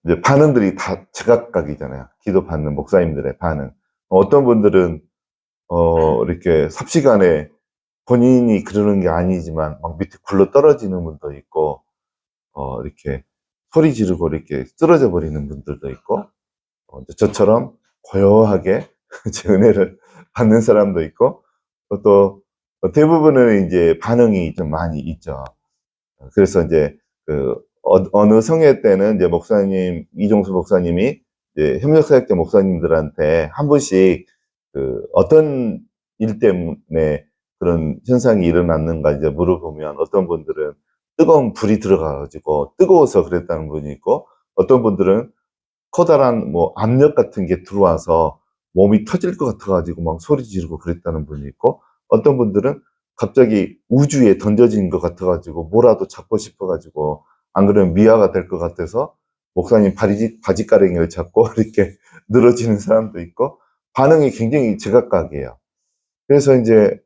이제 반응들이 다 제각각이잖아요. 기도 받는 목사님들의 반응. 어떤 분들은, 이렇게 삽시간에 본인이 그러는 게 아니지만 막 밑에 굴러 떨어지는 분도 있고, 이렇게 소리 지르고 이렇게 쓰러져 버리는 분들도 있고, 이제 저처럼 고요하게 제 은혜를 받는 사람도 있고, 또 대부분은 이제 반응이 좀 많이 있죠. 그래서 이제 어느 성회 때는 이제 목사님, 이종수 목사님이 이제 협력사역자 목사님들한테 한 분씩 어떤 일 때문에 그런 현상이 일어났는가 이제 물어보면, 어떤 분들은 뜨거운 불이 들어가가지고 뜨거워서 그랬다는 분이 있고, 어떤 분들은 커다란 뭐 압력 같은 게 들어와서 몸이 터질 것 같아가지고 막 소리 지르고 그랬다는 분이 있고, 어떤 분들은 갑자기 우주에 던져진 것 같아가지고 뭐라도 잡고 싶어가지고, 안 그러면 미아가 될 것 같아서 목사님 바지가랑이를 잡고 이렇게 늘어지는 사람도 있고, 반응이 굉장히 제각각이에요. 그래서 이제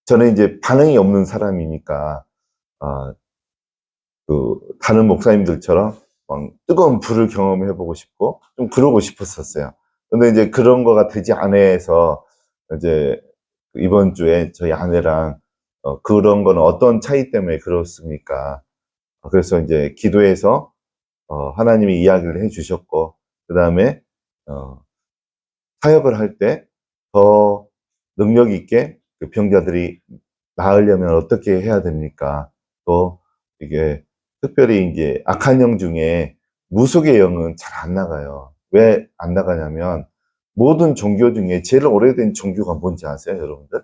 저는 이제 반응이 없는 사람이니까, 아, 다른 목사님들처럼 막 뜨거운 불을 경험해보고 싶고, 좀 그러고 싶었었어요. 근데 이제 그런 거가 되지 않아서, 이제 이번 주에 저희 아내랑, 그런 거는 어떤 차이 때문에 그렇습니까? 그래서 이제 기도해서, 하나님이 이야기를 해주셨고, 그 다음에, 사역을 할 때 더 능력 있게 그 병자들이 나으려면 어떻게 해야 됩니까? 또 이게 특별히 이제 악한 영 중에 무속의 영은 잘 안 나가요. 왜 안 나가냐면, 모든 종교 중에 제일 오래된 종교가 뭔지 아세요, 여러분들?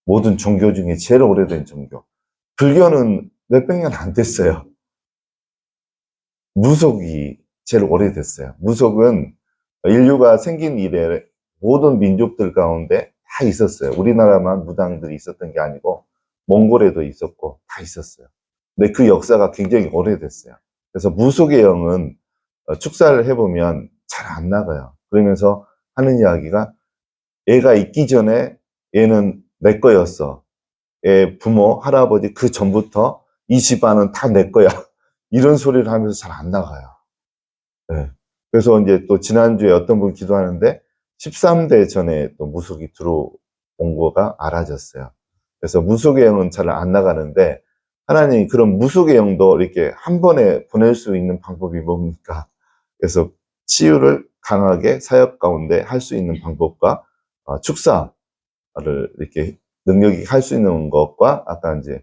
모든 종교 중에 제일 오래된 종교. 불교는 몇백 년 안 됐어요. 무속이 제일 오래됐어요. 무속은 인류가 생긴 이래 모든 민족들 가운데 다 있었어요. 우리나라만 무당들이 있었던 게 아니고 몽골에도 있었고 다 있었어요. 근데 그 역사가 굉장히 오래됐어요. 그래서 무속의 영은 축사를 해보면 잘 안 나가요. 그러면서 하는 이야기가, 얘가 있기 전에 얘는 내 거였어. 얘 부모, 할아버지 그 전부터 이 집안은 다 내 거야. 이런 소리를 하면서 잘 안 나가요. 네. 그래서 이제 또 지난주에 어떤 분 기도하는데 13대 전에 또 무속이 들어온 거가 알아졌어요. 그래서 무속의 영은 잘 안 나가는데, 하나님이 그런 무속의 영도 이렇게 한 번에 보낼 수 있는 방법이 뭡니까? 그래서 치유를 강하게 사역 가운데 할 수 있는 방법과, 축사를 이렇게 능력이 할 수 있는 것과, 아까 이제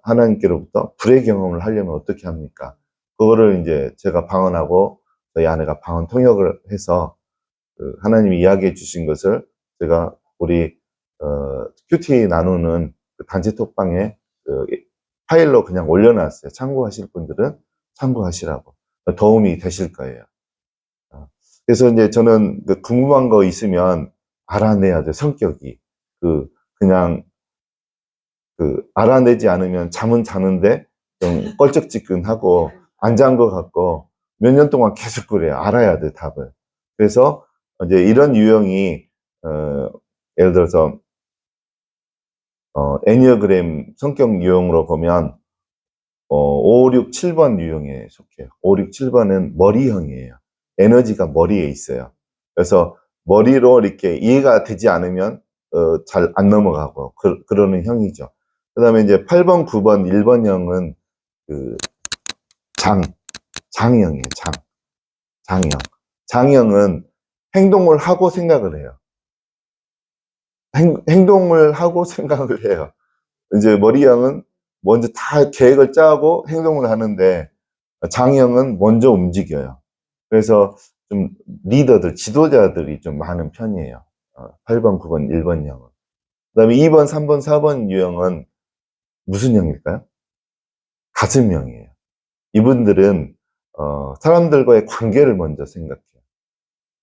하나님께로부터 불의 경험을 하려면 어떻게 합니까? 그거를 이제 제가 방언하고 저희 아내가 방언 통역을 해서 하나님이 이야기해 주신 것을 제가 우리 큐티 나누는 그 단체 톡방에 파일로 그냥 올려놨어요. 참고하실 분들은 참고하시라고. 도움이 되실 거예요. 그래서 이제 저는 궁금한 거 있으면 알아내야 돼, 성격이. 그냥 알아내지 않으면 잠은 자는데 좀 껄쩍지근하고 안 잔 것 같고, 몇 년 동안 계속 그래요. 알아야 돼, 답을. 그래서 이제 이런 유형이, 예를 들어서, 애니어그램 성격 유형으로 보면, 5, 6, 7번 유형에 속해요. 5, 6, 7번은 머리형이에요. 에너지가 머리에 있어요. 그래서 머리로 이렇게 이해가 되지 않으면, 잘 안 넘어가고, 그러는 형이죠. 그 다음에 이제 8번, 9번, 1번형은 그 장형이에요. 장형. 장형은 행동을 하고 생각을 해요. 행동을 하고 생각을 해요. 이제 머리형은 먼저 다 계획을 짜고 행동을 하는데, 장형은 먼저 움직여요. 그래서 좀 리더들, 지도자들이 좀 많은 편이에요. 8번, 9번, 1번형은. 그 다음에 2번, 3번, 4번 유형은 무슨 형일까요? 가슴형이에요. 이분들은 사람들과의 관계를 먼저 생각해요.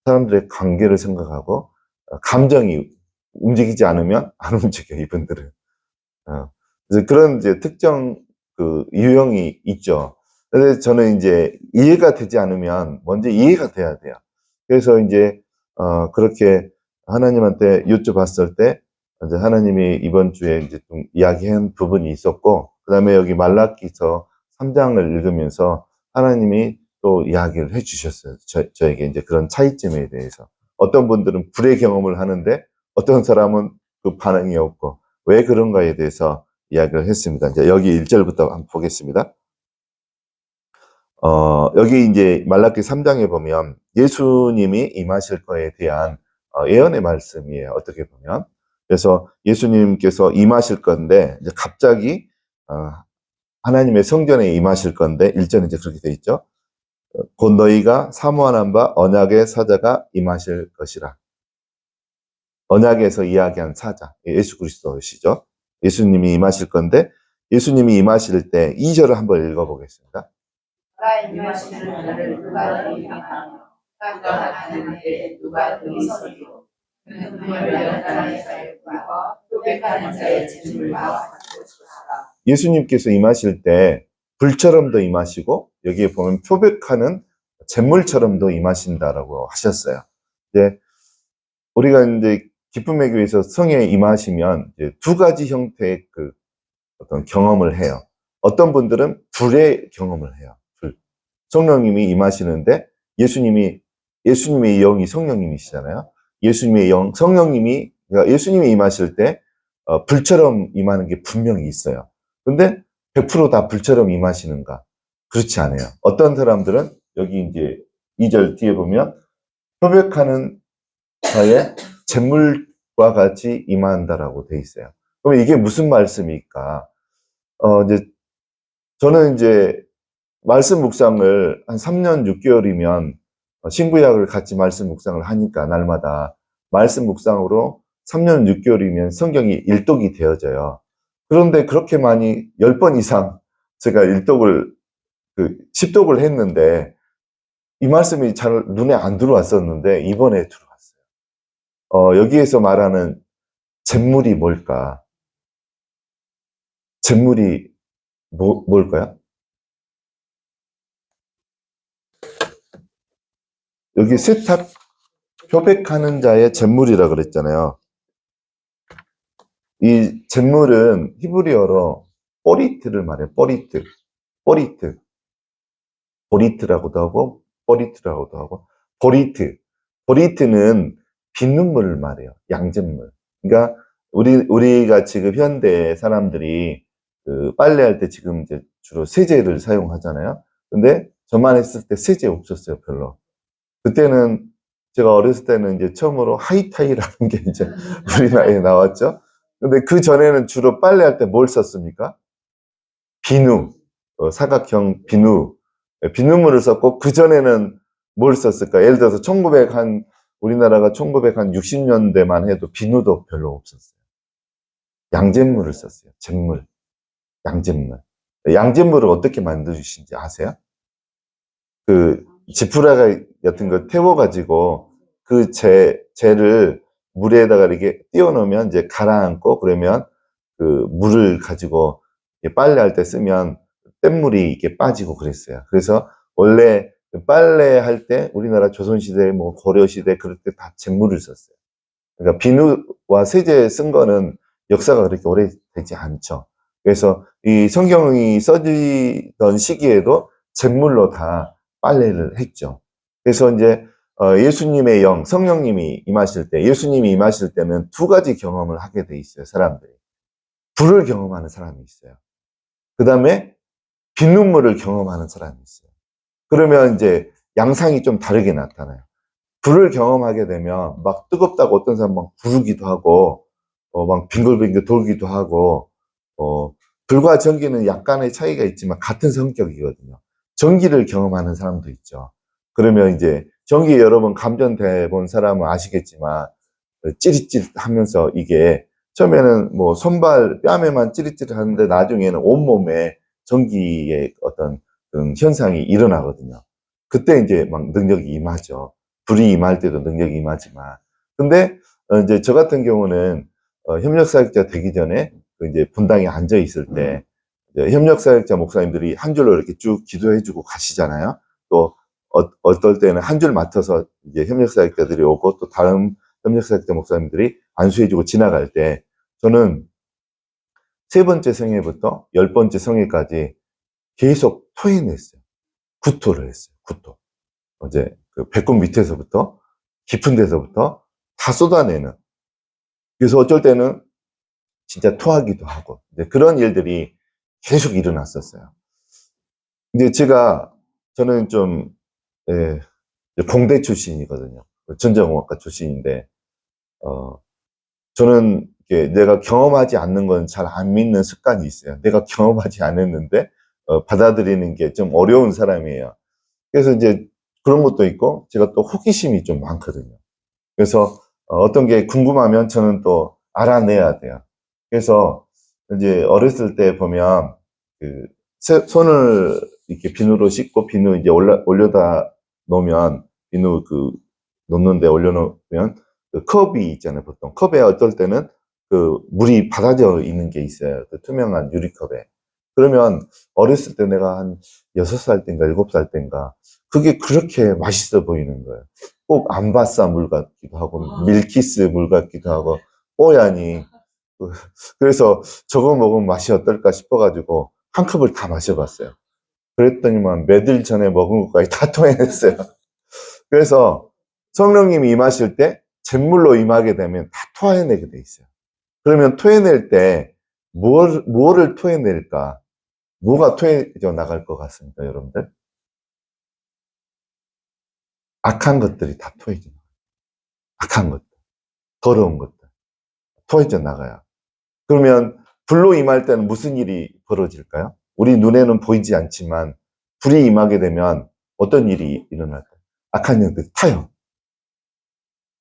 사람들의 관계를 생각하고, 감정이 움직이지 않으면 안 움직여요, 이분들은. 그래서 그런 이제 특정 유형이 있죠. 그래서 저는 이제 이해가 되지 않으면 먼저 이해가 돼야 돼요. 그래서 이제 그렇게 하나님한테 여쭤봤을 때, 이제 하나님이 이번 주에 이제 좀 이야기한 부분이 있었고, 그 다음에 여기 말라기서 3장을 읽으면서 하나님이 또 이야기를 해주셨어요. 저에게 이제 그런 차이점에 대해서. 어떤 분들은 불의 경험을 하는데 어떤 사람은 그 반응이 없고 왜 그런가에 대해서 이야기를 했습니다. 이제 여기 1절부터 한번 보겠습니다. 여기 이제 말라기 3장에 보면 예수님이 임하실 거에 대한 예언의 말씀이에요. 어떻게 보면. 그래서 예수님께서 임하실 건데 이제 갑자기 하나님의 성전에 임하실 건데 1절에 이제 그렇게 돼 있죠. 곧 너희가 사모하는 바 언약의 사자가 임하실 것이라. 언약에서 이야기한 사자, 예수 그리스도시죠. 예수님이 임하실 건데 예수님이 임하실 때 2절을 한번 읽어보겠습니다. 그가 임하시는 날을 누가 예비하며 그가 아는 때 누가 그리 서리요. 그는 문을 열어가는 자의 불과 표백하는 자의 재물과 같을 것이라. 예수님께서 임하실 때 불처럼도 임하시고 여기에 보면 표백하는 잿물처럼도 임하신다라고 하셨어요. 이제 우리가 이제 기쁨의 교회에서 성에 임하시면 이제 두 가지 형태의 그 어떤 경험을 해요. 어떤 분들은 불의 경험을 해요. 불. 성령님이 임하시는데 예수님의 영이 성령님이시잖아요. 예수님의 영, 성령님이, 그러니까 예수님이 임하실 때 불처럼 임하는 게 분명히 있어요. 근데 100% 다 불처럼 임하시는가? 그렇지 않아요. 어떤 사람들은 여기 이제 2절 뒤에 보면 표백하는 자의 잿물과 같이 임한다라고 돼 있어요. 그럼 이게 무슨 말씀일까? 이제 저는 이제 말씀 묵상을 한 3년 6개월이면 신구약을 같이 말씀 묵상을 하니까 날마다 말씀 묵상으로 3년 6개월이면 성경이 일독이 되어져요. 그런데 그렇게 많이 10번 이상 제가 일독을 10독을 했는데 이 말씀이 잘 눈에 안 들어왔었는데 이번에 들어왔어요. 여기에서 말하는 잿물이 뭘까? 잿물이 뭘까요? 여기 세탁 표백하는 자의 잿물이라 그랬잖아요. 이 잿물은 히브리어로 뽀리트를 말해요. 뽀리트. 보리트라고도 하고 뽀리트라고도 하고 보리트는 비눗물을 말해요. 양잿물. 그러니까 우리가 지금 현대 사람들이 그 빨래할 때 지금 이제 주로 세제를 사용하잖아요. 근데 저만 했을 때 세제 없었어요, 별로. 그때는 제가 어렸을 때는 이제 처음으로 하이타이라는 게 이제 우리나라에 나왔죠. 근데 그 전에는 주로 빨래할 때 뭘 썼습니까? 비누, 사각형 비누물을 썼고 그 전에는 뭘 썼을까? 예를 들어서 우리나라가 1960년대만 해도 비누도 별로 없었어요. 양잿물을 썼어요. 양잿물. 양잿물을 어떻게 만드시는지 아세요? 그 지푸라기 같은 거 태워가지고 그 재를 물에다가 이렇게 띄워놓으면 이제 가라앉고 그러면 그 물을 가지고 빨래할 때 쓰면 뗏물이 이렇게 빠지고 그랬어요. 그래서 원래 빨래할 때 우리나라 조선시대, 뭐 고려시대 그럴 때 다 잿물을 썼어요. 그러니까 비누와 세제 쓴 거는 역사가 그렇게 오래되지 않죠. 그래서 이 성경이 써지던 시기에도 잿물로 다 빨래를 했죠. 그래서 이제 예수님의 영, 성령님이 임하실 때, 예수님이 임하실 때는 두 가지 경험을 하게 돼 있어요, 사람들이. 불을 경험하는 사람이 있어요. 그 다음에 비눗물을 경험하는 사람이 있어요. 그러면 이제 양상이 좀 다르게 나타나요. 불을 경험하게 되면 막 뜨겁다고 어떤 사람 막 부르기도 하고, 막 빙글빙글 돌기도 하고, 불과 전기는 약간의 차이가 있지만 같은 성격이거든요. 전기를 경험하는 사람도 있죠. 그러면 이제 전기 여러 번 감전돼 본 사람은 아시겠지만 찌릿찌릿 하면서 이게 처음에는 뭐 손발 뺨에만 찌릿찌릿 하는데 나중에는 온몸에 전기의 어떤 현상이 일어나거든요. 그때 이제 막 능력이 임하죠. 불이 임할 때도 능력이 임하지만. 근데 이제 저 같은 경우는 협력사역자 되기 전에 이제 분당에 앉아 있을 때 협력사역자 목사님들이 한 줄로 이렇게 쭉 기도해주고 가시잖아요. 또 어떨 때는 한 줄 맡아서 이제 협력사역자들이 오고 또 다른 협력사역자 목사님들이 안수해주고 지나갈 때 저는 3번째 성회부터 10번째 성회까지 계속 토해냈어요. 구토를 했어요. 이제 그 배꼽 밑에서부터 깊은 데서부터 다 쏟아내는. 그래서 어쩔 때는 진짜 토하기도 하고 이제 그런 일들이 계속 일어났었어요. 근데 저는 좀 예, 공대 출신이거든요. 전자공학과 출신인데 저는 이렇게 내가 경험하지 않는 건 잘 안 믿는 습관이 있어요. 내가 경험하지 않았는데 받아들이는 게 좀 어려운 사람이에요. 그래서 이제 그런 것도 있고 제가 또 호기심이 좀 많거든요. 그래서 어떤 게 궁금하면 저는 또 알아내야 돼요. 그래서 이제 어렸을 때 보면 그 손을 이렇게 비누로 씻고 비누 이제 올려다 놓으면 비누 그 놓는데 올려놓으면 그 컵이 있잖아요. 보통 컵에 어떨 때는 그 물이 받아져 있는 게 있어요. 그 투명한 유리컵에. 그러면 어렸을 때 내가 한 6살 때인가 7살 때인가 그게 그렇게 맛있어 보이는 거예요. 꼭 암바사 물 같기도 하고 밀키스 물 같기도 하고 뽀얀이 그래서 저거 먹으면 맛이 어떨까 싶어가지고 한 컵을 다 마셔봤어요. 그랬더니만 며칠 전에 먹은 것까지 다 토해냈어요. 그래서 성령님이 임하실 때 잿물로 임하게 되면 다 토해내게 돼 있어요. 그러면 토해낼 때 뭐를 토해낼까? 뭐가 토해져 나갈 것 같습니까, 여러분들? 악한 것들이 다 토해져 나가요. 악한 것들, 더러운 것들, 토해져 나가요. 그러면 불로 임할 때는 무슨 일이 벌어질까요? 우리 눈에는 보이지 않지만 불이 임하게 되면 어떤 일이 일어날까요? 악한 영들이 타요.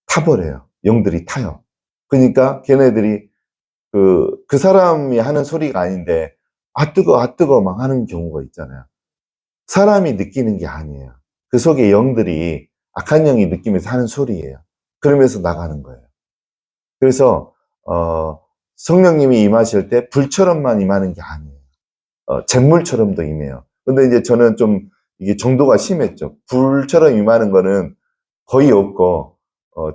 타버려요. 영들이 타요. 그러니까 걔네들이 그 사람이 하는 소리가 아닌데 아 뜨거 막 하는 경우가 있잖아요. 사람이 느끼는 게 아니에요. 그 속에 영들이 악한 영이 느끼면서 하는 소리예요. 그러면서 나가는 거예요. 그래서 성령님이 임하실 때 불처럼만 임하는 게 아니에요. 잿물처럼도 임해요. 근데 이제 저는 좀 이게 정도가 심했죠. 불처럼 임하는 거는 거의 없고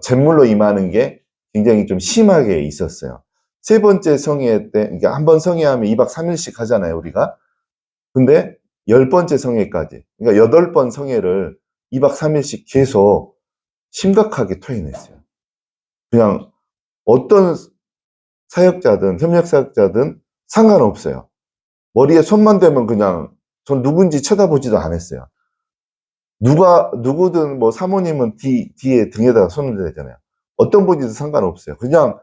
잿물로 임하는 게 굉장히 좀 심하게 있었어요. 세 번째 성회 때, 그러니까 한 번 성회하면 2박 3일씩 하잖아요, 우리가. 근데 10번째 성회까지, 그러니까 8번 성회를 2박 3일씩 계속 심각하게 토해냈어요. 그냥 어떤 사역자든 협력 사역자든 상관없어요. 머리에 손만 대면 그냥 전 누군지 쳐다보지도 않았어요. 누구든 뭐 사모님은 뒤에 등에다가 손을 대잖아요. 어떤 분이든 상관없어요. 그냥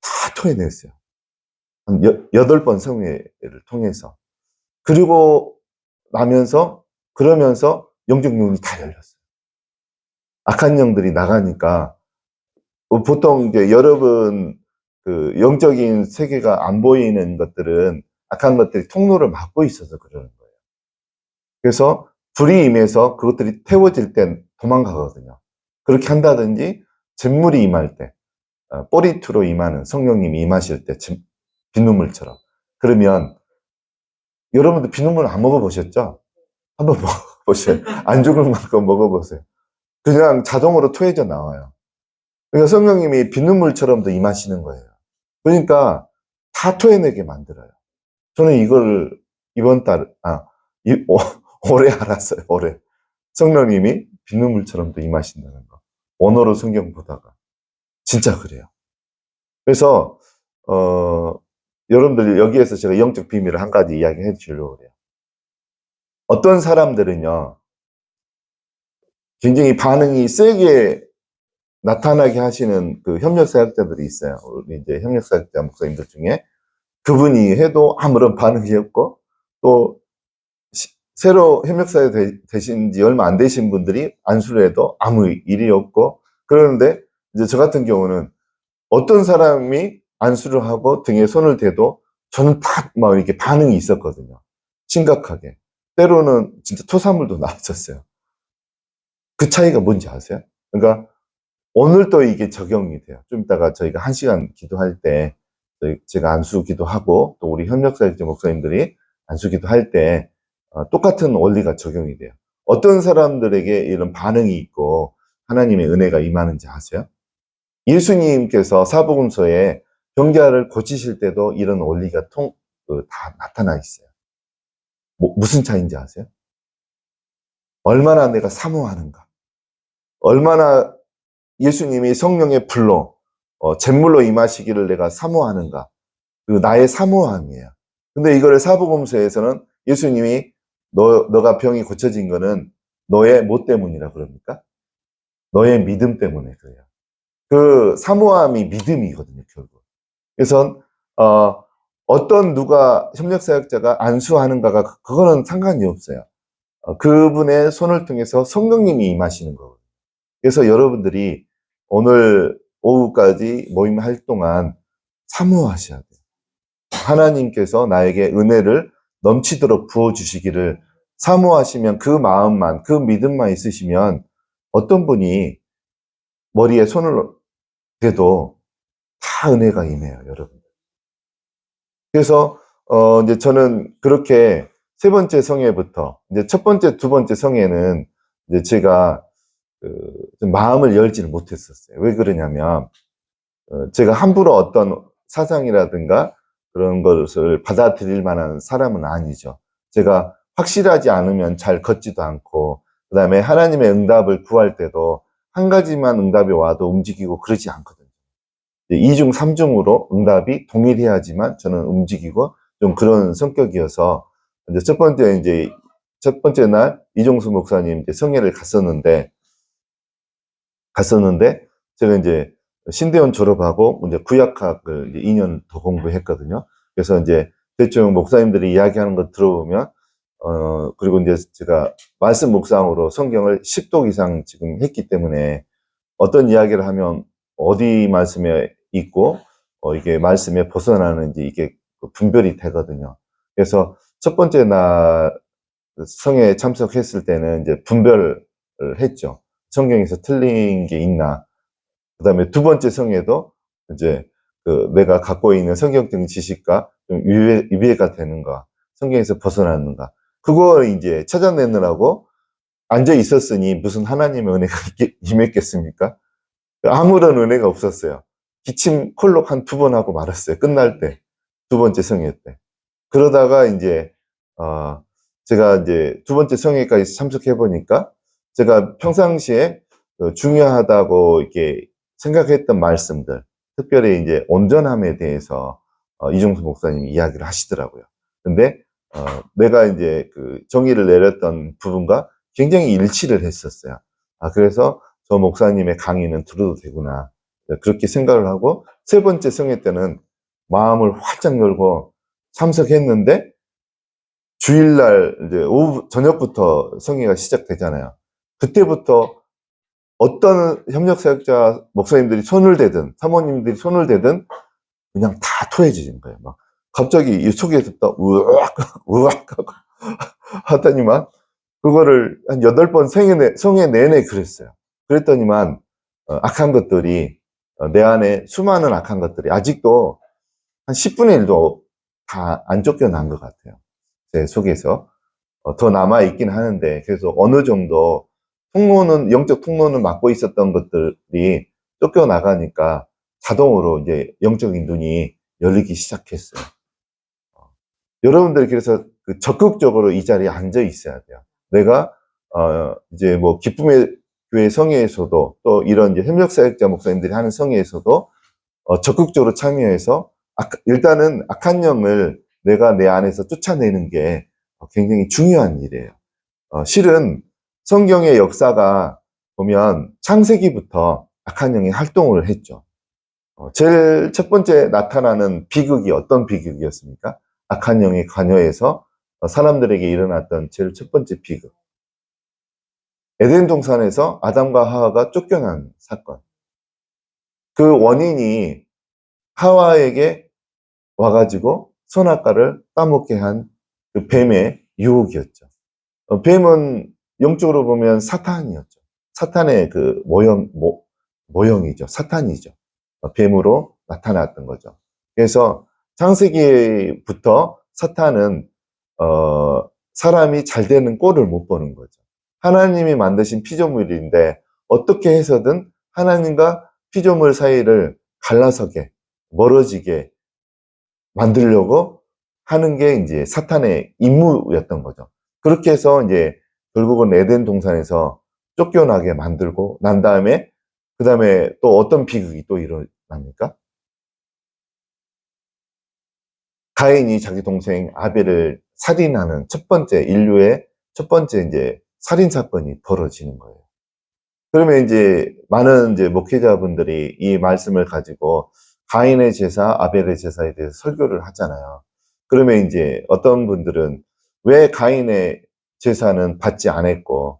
다 토해냈어요. 한 8번 성회를 통해서. 그리고 그러면서 영적 눈이 다 열렸어요. 악한 영들이 나가니까 보통 이제 여러분 그 영적인 세계가 안 보이는 것들은 악한 것들이 통로를 막고 있어서 그러는 거예요. 그래서 불이 임해서 그것들이 태워질 땐 도망가거든요. 그렇게 한다든지 잿물이 임할 때, 뽀리투로 임하는 성령님이 임하실 때 비눗물처럼. 그러면 여러분들 비눗물 안 먹어보셨죠? 한번 먹어보세요. 안 죽을 만큼 먹어보세요. 그냥 자동으로 토해져 나와요. 그러니까 성령님이 비눗물처럼도 임하시는 거예요. 그러니까 다 토해내게 만들어요. 저는 이걸 이번 올해 알았어요, 올해. 성령님이 비눗물처럼도 임하신다는 거. 원어로 성경 보다가. 진짜 그래요. 그래서, 여러분들 여기에서 제가 영적 비밀을 한 가지 이야기해 주려고 그래요. 어떤 사람들은요, 굉장히 반응이 세게 나타나게 하시는 그 협력사역자들이 있어요. 우리 이제 협력사역자 목사님들 중에. 그분이 해도 아무런 반응이 없고, 또, 새로 협력사에 되신 지 얼마 안 되신 분들이 안수를 해도 아무 일이 없고, 그러는데, 이제 저 같은 경우는 어떤 사람이 안수를 하고 등에 손을 대도 저는 다 막 이렇게 반응이 있었거든요. 심각하게. 때로는 진짜 토사물도 나왔었어요. 그 차이가 뭔지 아세요? 그러니까 오늘 또 이게 적용이 돼요. 좀 이따가 저희가 1시간 기도할 때 제가 안수 기도하고 또 우리 협력사역자 목사님들이 안수 기도할 때 똑같은 원리가 적용이 돼요. 어떤 사람들에게 이런 반응이 있고 하나님의 은혜가 임하는지 아세요? 예수님께서 사복음서에 병자를 고치실 때도 이런 원리가 다 나타나 있어요. 무슨 차이인지 아세요? 얼마나 내가 사모하는가. 얼마나 예수님이 성령의 불로, 잿물로 임하시기를 내가 사모하는가. 그 나의 사모함이에요. 근데 이거를 사복음서에서는 예수님이 너가 병이 고쳐진 거는 너의 뭐 때문이라 그럽니까? 너의 믿음 때문에 그래요. 그 사모함이 믿음이거든요, 결국. 그래서 어떤 누가 협력사역자가 안수하는가가 그거는 상관이 없어요. 그분의 손을 통해서 성령님이 임하시는 거거든요. 그래서 여러분들이 오늘 오후까지 모임할 동안 사모하셔야 돼요. 하나님께서 나에게 은혜를 넘치도록 부어주시기를 사모하시면 그 마음만, 그 믿음만 있으시면 어떤 분이 머리에 손을 대도 다 은혜가 임해요, 여러분. 그래서, 이제 저는 그렇게 세 번째 성회부터, 이제 첫 번째, 두 번째 성회는 이제 제가 좀 마음을 열지를 못했었어요. 왜 그러냐면, 제가 함부로 어떤 사상이라든가 그런 것을 받아들일 만한 사람은 아니죠. 제가 확실하지 않으면 잘 걷지도 않고, 그 다음에 하나님의 응답을 구할 때도 한 가지만 응답이 와도 움직이고 그러지 않거든요. 2중, 3중으로 응답이 동일해야지만 저는 움직이고 좀 그런 성격이어서, 이제 첫 번째 날 이종수 목사님 이제 성회를 갔었는데, 제가 이제 신대원 졸업하고 이제 구약학을 이제 2년 더 공부했거든요. 그래서 이제 대충 목사님들이 이야기하는 거 들어보면, 그리고 이제 제가 말씀 묵상으로 성경을 10독 이상 지금 했기 때문에 어떤 이야기를 하면 어디 말씀에 있고, 이게 말씀에 벗어나는지 이게 분별이 되거든요. 그래서 첫 번째 날 성회에 참석했을 때는 이제 분별을 했죠. 성경에서 틀린 게 있나. 그 다음에 두 번째 성에도 이제 내가 갖고 있는 성경적인 지식과 좀 위배가 되는가, 성경에서 벗어나는가, 그걸 이제 찾아내느라고 앉아 있었으니 무슨 하나님의 은혜가 임했겠습니까? 아무런 은혜가 없었어요. 기침 콜록 한 2번 하고 말았어요. 끝날 때. 두 번째 성회 때. 그러다가 이제, 제가 이제 두 번째 성회까지 참석해 보니까 제가 평상시에 중요하다고 이렇게 생각했던 말씀들, 특별히 이제 온전함에 대해서 이종수 목사님이 이야기를 하시더라고요. 근데 내가 이제 그 정의를 내렸던 부분과 굉장히 일치를 했었어요. 그래서 저 목사님의 강의는 들어도 되구나, 그렇게 생각을 하고 세 번째 성회 때는 마음을 활짝 열고 참석했는데, 주일날 이제 저녁부터 성회가 시작되잖아요. 그때부터 어떤 협력사역자 목사님들이 손을 대든 사모님들이 손을 대든 그냥 다 토해지는 거예요. 막 갑자기 이 속에서부터 우악 우악 하고 하더니만, 그거를 한 8번 성회 내내 그랬어요. 그랬더니만 악한 것들이, 내 안에 수많은 악한 것들이 아직도 한 10분의 1도 다 안 쫓겨난 것 같아요. 제 속에서 더 남아있긴 하는데, 그래서 어느 정도 영적 통로는 막고 있었던 것들이 쫓겨나가니까 자동으로 이제 영적인 눈이 열리기 시작했어요. 여러분들이 그래서 적극적으로 이 자리에 앉아 있어야 돼요. 내가 이제 뭐 기쁨의 교회 성회에서도, 또 이런 이제 협력사역자 목사님들이 하는 성회에서도 적극적으로 참여해서 일단은 악한 영을 내가 내 안에서 쫓아내는 게 굉장히 중요한 일이에요. 실은 성경의 역사가 보면 창세기부터 악한 영이 활동을 했죠. 제일 첫 번째 나타나는 비극이 어떤 비극이었습니까? 악한 영이 관여해서 사람들에게 일어났던 제일 첫 번째 비극. 에덴 동산에서 아담과 하와가 쫓겨난 사건. 그 원인이 하와에게 와가지고 선악과를 따먹게 한 그 뱀의 유혹이었죠. 뱀은 영적으로 보면 사탄이었죠. 사탄의 그 모형이죠. 사탄이죠. 뱀으로 나타났던 거죠. 그래서 창세기부터 사탄은 사람이 잘 되는 꼴을 못 보는 거죠. 하나님이 만드신 피조물인데 어떻게 해서든 하나님과 피조물 사이를 갈라서게, 멀어지게 만들려고 하는 게 이제 사탄의 임무였던 거죠. 그렇게 해서 이제 결국은 에덴 동산에서 쫓겨나게 만들고 난 다음에 그 다음에 또 어떤 비극이 또 일어납니까? 가인이 자기 동생 아벨을 살인하는 첫 번째 인류의 첫 번째 이제 살인 사건이 벌어지는 거예요. 그러면 이제 많은 이제 목회자분들이 이 말씀을 가지고 가인의 제사, 아벨의 제사에 대해서 설교를 하잖아요. 그러면 이제 어떤 분들은 왜 가인의 제사는 받지 않았고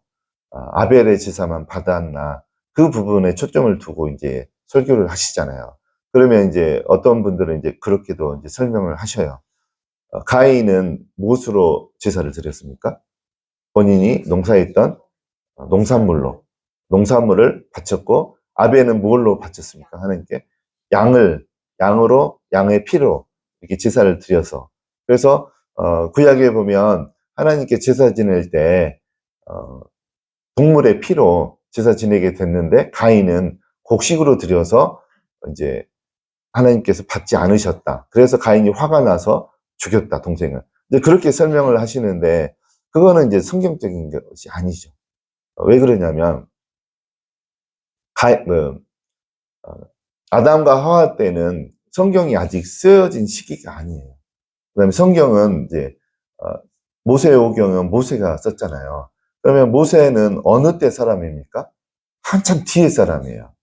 아벨의 제사만 받았나 그 부분에 초점을 두고 이제 설교를 하시잖아요. 그러면 이제 어떤 분들은 이제 그렇게도 이제 설명을 하셔요. 가인은 무엇으로 제사를 드렸습니까? 본인이 농사했던 농산물을 바쳤고 아벨은 뭘로 바쳤습니까? 하나님께 양으로 양의 피로 이렇게 제사를 드려서 그래서 구약에 보면 하나님께 제사 지낼 때 동물의 피로 제사 지내게 됐는데 가인은 곡식으로 드려서 이제 하나님께서 받지 않으셨다. 그래서 가인이 화가 나서 죽였다, 동생을. 이제 그렇게 설명을 하시는데 그거는 이제 성경적인 것이 아니죠. 왜 그러냐면 아담과 하와 때는 성경이 아직 쓰여진 시기가 아니에요. 그다음에 성경은 이제 모세오경은 모세가 썼잖아요. 그러면 모세는 어느 때 사람입니까? 한참 뒤에 사람이에요.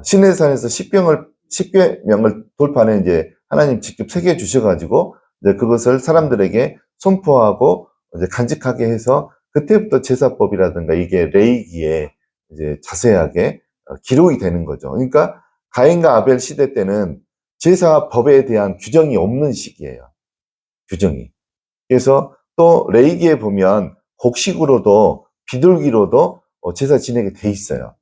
시내산에서 십계명을 돌판에 이제 하나님 직접 새겨 주셔가지고 이제 그것을 사람들에게 선포하고 이제 간직하게 해서 그때부터 제사법이라든가 이게 레위기에 이제 자세하게 기록이 되는 거죠. 그러니까 가인과 아벨 시대 때는 제사법에 대한 규정이 없는 시기예요. 규정이. 그래서 또 레위기에 보면 곡식으로도 비둘기로도 제사 지내게 돼 있어요.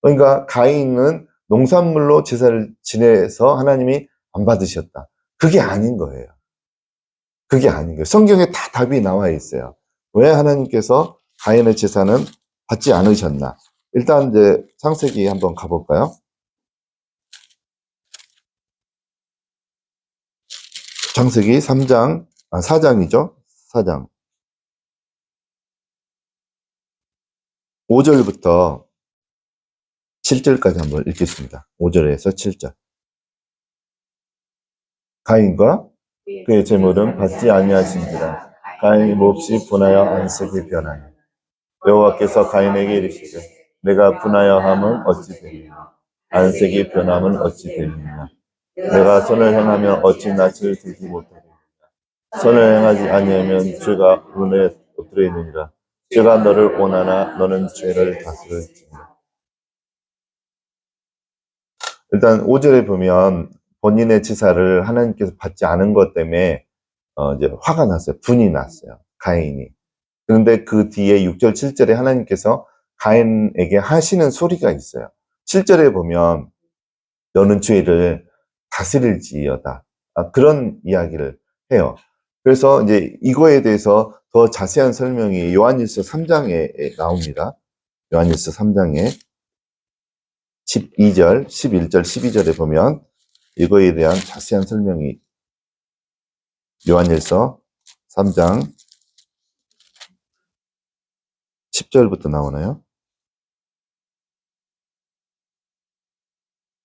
그러니까 가인은 농산물로 제사를 지내서 하나님이 안 받으셨다. 그게 아닌 거예요. 그게 아닌 거예요. 성경에 다 답이 나와 있어요. 왜 하나님께서 가인의 제사는 받지 않으셨나? 일단 이제 창세기 한번 가볼까요? 창세기 3장, 4장이죠? 4장. 5절부터 7절까지 한번 읽겠습니다. 5절에서 7절. 가인과 그의 제물은 받지 아니하신지라 가인이 몹시 분하여 안색이 변하니 여호와께서 가인에게 이르시되 내가 분하여 함은 어찌 되느냐 안색이 변함은 어찌 되느냐 내가 선을 행하며 어찌 낯을 들지 못하느냐 선을 행하지 아니하면 죄가 눈에 엎드려 있느니라 죄가 너를 원하나 너는 죄를 다스릴지니라. 일단 5절에 보면 본인의 제사를 하나님께서 받지 않은 것 때문에 이제 화가 났어요. 분이 났어요. 가인이. 그런데 그 뒤에 6절, 7절에 하나님께서 가인에게 하시는 소리가 있어요. 7절에 보면 너는 죄를 다스릴지어다. 그런 이야기를 해요. 그래서 이제 이거에 대해서 더 자세한 설명이 요한일서 3장에 나옵니다. 요한일서 3장에 12절, 11절, 12절에 보면 이거에 대한 자세한 설명이 요한일서 3장 10절부터 나오나요?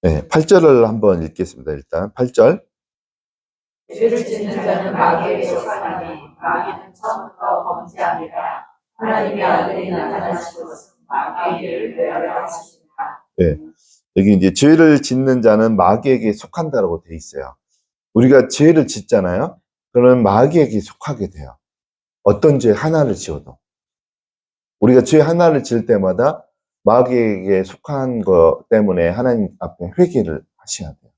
네, 8절을 한번 읽겠습니다. 일단 8절. 죄를 짓는 자는 마귀에게 속하니 마귀는 처음부터 범죄함이라 하나님의 아들이 나타나신 것은 마귀를 멸하려 하십니다. 네, 여기 이제 죄를 짓는 자는 마귀에게 속한다라고 돼 있어요. 우리가 죄를 짓잖아요. 그러면 마귀에게 속하게 돼요. 어떤 죄 하나를 지어도. 우리가 죄 하나를 지을 때마다 마귀에게 속한 것 때문에 하나님 앞에 회개를 하셔야 돼요.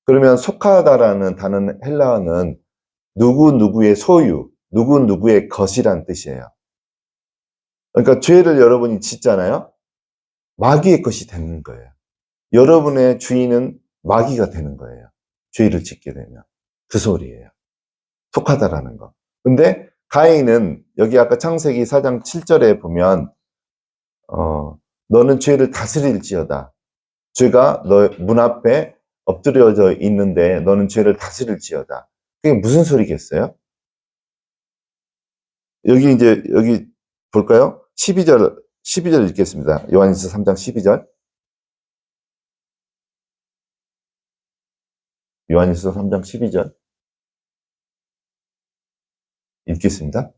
그러면 속하다라는 단어 헬라어는 누구누구의 소유, 누구누구의 것이란 뜻이에요. 그러니까 죄를 여러분이 짓잖아요. 마귀의 것이 되는 거예요. 여러분의 주인은 마귀가 되는 거예요. 죄를 짓게 되면. 그 소리예요. 속하다라는 거. 근데 가인은 여기 아까 창세기 4장 7절에 보면 너는 죄를 다스릴지어다. 죄가 너 문 앞에 엎드려져 있는데 너는 죄를 다스릴지어다. 그게 무슨 소리겠어요? 여기 볼까요? 12절 읽겠습니다. 요한일서 3장 12절. 요한일서 3장 12절. 읽겠습니다.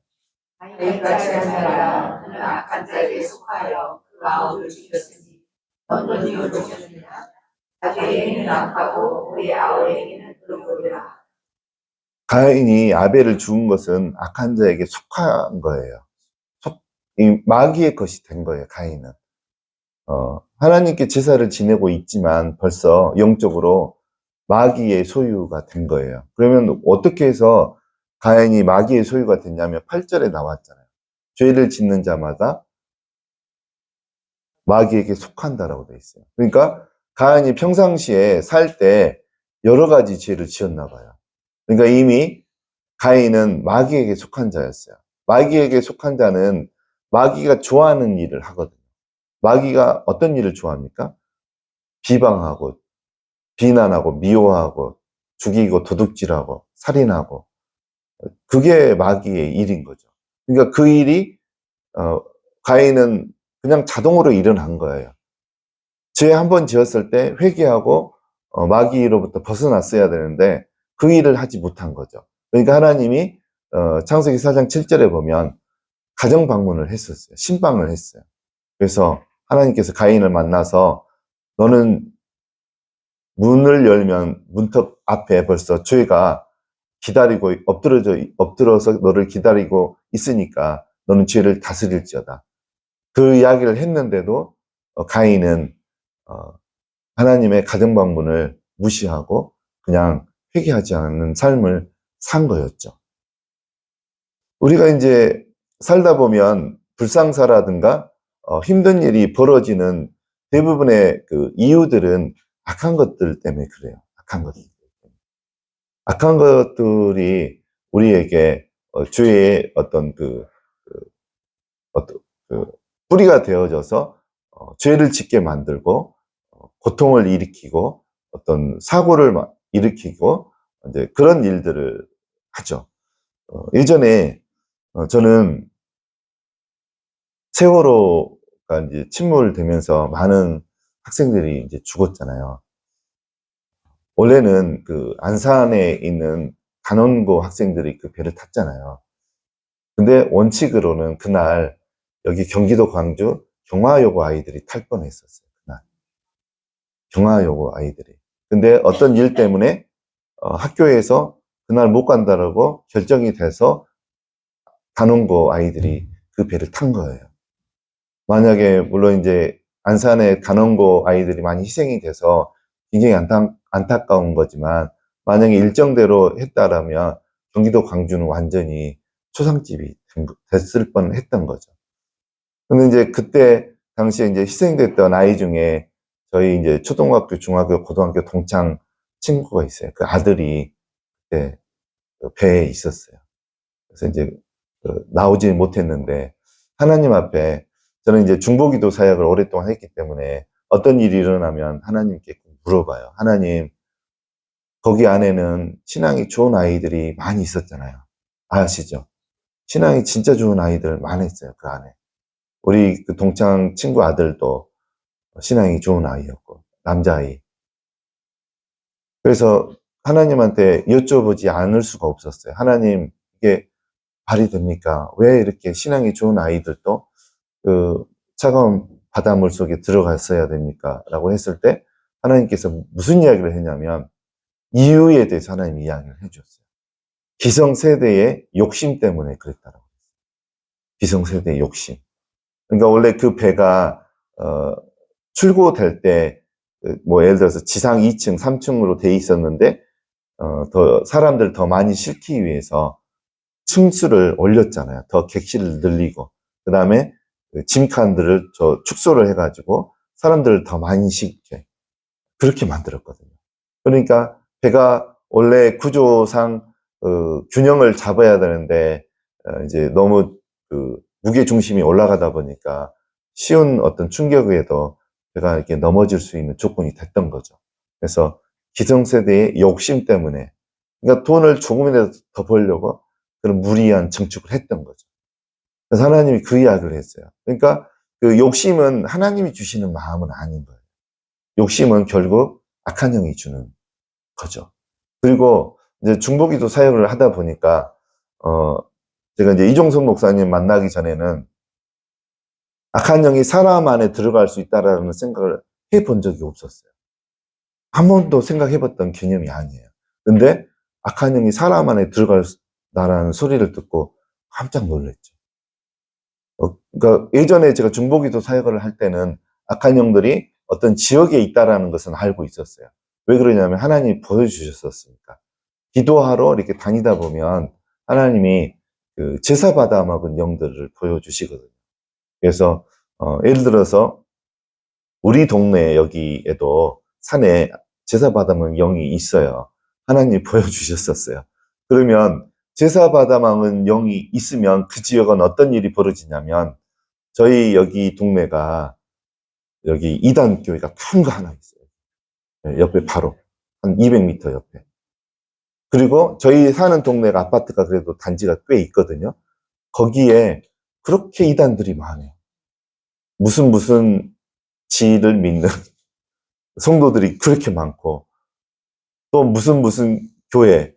가인같이 한 자라 그는 악한 자에게 속하여 그 아우를 죽였으니 너는 이를 죽였느냐 자기의 행위는 악하고 그의 아우의 행위는 의로우리라. 가인이 아벨을 죽은 것은 악한 자에게 속한 거예요. 이 마귀의 것이 된 거예요, 가인은. 하나님께 제사를 지내고 있지만 벌써 영적으로 마귀의 소유가 된 거예요. 그러면 어떻게 해서 가인이 마귀의 소유가 됐냐면 8절에 나왔잖아요. 죄를 짓는 자마다 마귀에게 속한다라고 되어 있어요. 그러니까 가인이 평상시에 살 때 여러 가지 죄를 지었나 봐요. 그러니까 이미 가인은 마귀에게 속한 자였어요. 마귀에게 속한 자는 마귀가 좋아하는 일을 하거든요. 마귀가 어떤 일을 좋아합니까? 비방하고 비난하고 미워하고 죽이고 도둑질하고 살인하고 그게 마귀의 일인 거죠. 그러니까 그 일이 가인은 그냥 자동으로 일어난 거예요. 죄 한 번 지었을 때 회개하고 마귀로부터 벗어났어야 되는데 그 일을 하지 못한 거죠. 그러니까 하나님이 창세기 4장 7절에 보면 가정 방문을 했었어요. 신방을 했어요. 그래서 하나님께서 가인을 만나서 너는 문을 열면 문턱 앞에 벌써 죄가 기다리고 엎드려서 너를 기다리고 있으니까 너는 죄를 다스릴지어다. 그 이야기를 했는데도 가인은 하나님의 가정 방문을 무시하고 그냥 회개하지 않는 삶을 산 거였죠. 우리가 이제 살다 보면 불상사라든가 힘든 일이 벌어지는 대부분의 그 이유들은 악한 것들 때문에 그래요. 악한 것들. 악한 것들이 우리에게 죄의 어떤 어떤 뿌리가 되어져서 죄를 짓게 만들고 고통을 일으키고 어떤 사고를 일으키고 이제 그런 일들을 하죠. 예전에 저는 세월호가 이제 침몰되면서 많은 학생들이 이제 죽었잖아요. 원래는 그 안산에 있는 간원고 학생들이 그 배를 탔잖아요. 근데 원칙으로는 그날 여기 경기도 광주 경화여고 아이들이 탈 뻔했었어요. 그날 경화여고 아이들이. 근데 어떤 일 때문에 학교에서 그날 못 간다라고 결정이 돼서 간원고 아이들이 그 배를 탄 거예요. 만약에 물론 이제 안산의 간원고 아이들이 많이 희생이 돼서 굉장히 안타까운 거지만 만약에 일정대로 했다라면 경기도 광주는 완전히 초상집이 됐을 뻔 했던 거죠. 근데 이제 그때 당시에 이제 희생됐던 아이 중에 저희 이제 초등학교, 중학교, 고등학교 동창 친구가 있어요. 그 아들이 그때 배에 있었어요. 그래서 이제 나오지 못했는데 하나님 앞에 저는 이제 중보기도 사역을 오랫동안 했기 때문에 어떤 일이 일어나면 하나님께 물어봐요. 하나님, 거기 안에는 신앙이 좋은 아이들이 많이 있었잖아요. 아시죠? 신앙이 진짜 좋은 아이들 많았어요. 그 안에. 우리 그 동창 친구 아들도 신앙이 좋은 아이였고, 남자아이. 그래서 하나님한테 여쭤보지 않을 수가 없었어요. 하나님, 이게 발이 됩니까? 왜 이렇게 신앙이 좋은 아이들도 그 차가운 바닷물 속에 들어갔어야 됩니까? 라고 했을 때 하나님께서 무슨 이야기를 했냐면 이유에 대해서 하나님이 이야기를 해줬어요. 기성세대의 욕심 때문에 그랬다라고 했어요. 기성세대의 욕심. 그러니까 원래 그 배가 출고될 때 뭐 예를 들어서 지상 2층, 3층으로 돼 있었는데 더 사람들 더 많이 싣기 위해서 층수를 올렸잖아요. 더 객실을 늘리고 그 다음에 짐칸들을 축소를 해가지고 사람들을 더 많이 싣게 그렇게 만들었거든요. 그러니까 배가 원래 구조상 균형을 잡아야 되는데 이제 너무 무게 중심이 올라가다 보니까 쉬운 어떤 충격에도 배가 이렇게 넘어질 수 있는 조건이 됐던 거죠. 그래서 기성세대의 욕심 때문에 그러니까 돈을 조금이라도 더 벌려고 그런 무리한 증축을 했던 거죠. 그래서 하나님이 그 이야기를 했어요. 그러니까 그 욕심은 하나님이 주시는 마음은 아닌 거예요. 욕심은 결국 악한 영이 주는 거죠. 그리고 이제 중보기도 사역을 하다 보니까 제가 이제 이종석 목사님 만나기 전에는 악한 영이 사람 안에 들어갈 수 있다라는 생각을 해본 적이 없었어요. 한 번도 생각해봤던 개념이 아니에요. 근데 악한 영이 사람 안에 들어갈다라는 소리를 듣고 깜짝 놀랐죠. 그러니까 예전에 제가 중보기도 사역을 할 때는 악한 영들이 어떤 지역에 있다라는 것은 알고 있었어요. 왜 그러냐면 하나님이 보여주셨었으니까. 기도하러 이렇게 다니다 보면 하나님이 그 제사 받아 먹은 영들을 보여주시거든요. 그래서 예를 들어서 우리 동네 여기에도 산에 제사 받아 먹은 영이 있어요. 하나님이 보여주셨었어요. 그러면 제사 받아 먹은 영이 있으면 그 지역은 어떤 일이 벌어지냐면 저희 여기 동네가 여기 이단 교회가 큰 거 하나 있어요. 네, 옆에 바로 한 200m 옆에. 그리고 저희 사는 동네가 아파트가 그래도 단지가 꽤 있거든요. 거기에 그렇게 이단들이 많아요. 무슨 지를 믿는 성도들이 그렇게 많고 또 무슨 교회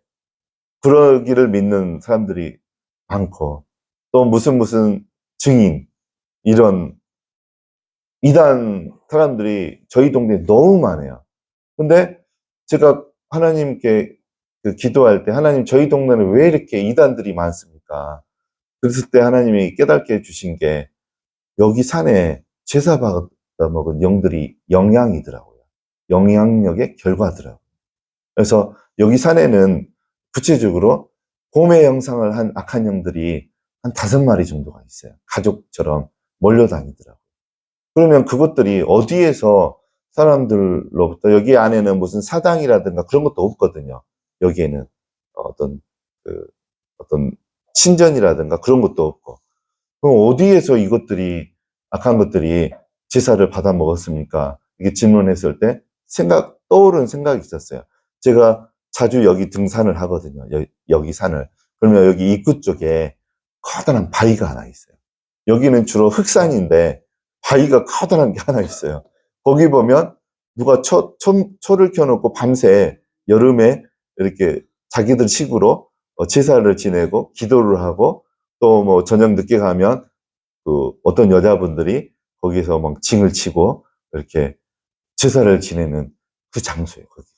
그러기를 믿는 사람들이 많고 또 무슨 증인 이런 이단 사람들이 저희 동네에 너무 많아요. 근데 제가 하나님께 그 기도할 때 하나님 저희 동네는 왜 이렇게 이단들이 많습니까? 그랬을 때 하나님이 깨닫게 해주신 게 여기 산에 제사 받아 먹은 영들이 영향이더라고요. 영향력의 결과더라고요. 그래서 여기 산에는 구체적으로 곰의 형상을 한 악한 영들이 한 5마리 정도가 있어요. 가족처럼 몰려다니더라고요. 그러면 그것들이 어디에서 사람들로부터 여기 안에는 무슨 사당이라든가 그런 것도 없거든요. 여기에는 어떤 어떤 신전이라든가 그런 것도 없고. 그럼 어디에서 이것들이 악한 것들이 제사를 받아 먹었습니까? 이게 질문했을 때 떠오른 생각이 있었어요. 제가 자주 여기 등산을 하거든요. 여기 산을. 그러면 여기 입구 쪽에 커다란 바위가 하나 있어요. 여기는 주로 흑산인데 바위가 커다란 게 하나 있어요. 거기 보면 누가 초를 켜놓고 밤새 여름에 이렇게 자기들 식으로 제사를 지내고 기도를 하고 또 뭐 저녁 늦게 가면 그 어떤 여자분들이 거기서 막 징을 치고 이렇게 제사를 지내는 그 장소예요, 거기가.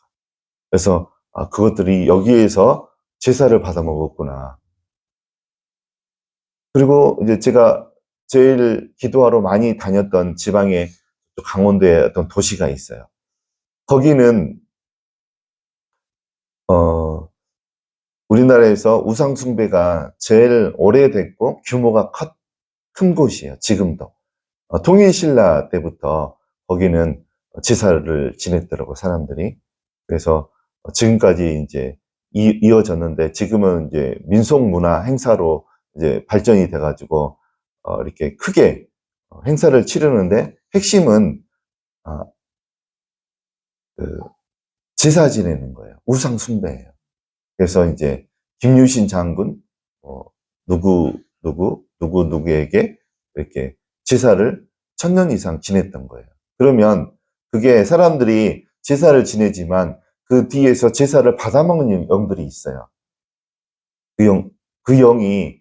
그래서 그것들이 여기에서 제사를 받아 먹었구나. 그리고 이제 제가 제일 기도하러 많이 다녔던 지방의 강원도의 어떤 도시가 있어요. 거기는 우리나라에서 우상 숭배가 제일 오래됐고 규모가 큰 곳이에요. 지금도. 통일신라 때부터 거기는 제사를 지냈더라고 사람들이. 그래서 지금까지 이제 이어졌는데 지금은 이제 민속문화 행사로 이제 발전이 돼가지고 이렇게 크게 행사를 치르는데 핵심은 그 제사 지내는 거예요. 우상 숭배예요. 그래서 이제 김유신 장군 누구에게 이렇게 제사를 1000년 이상 지냈던 거예요. 그러면 그게 사람들이 제사를 지내지만 그 뒤에서 제사를 받아먹는 영들이 있어요. 그 영이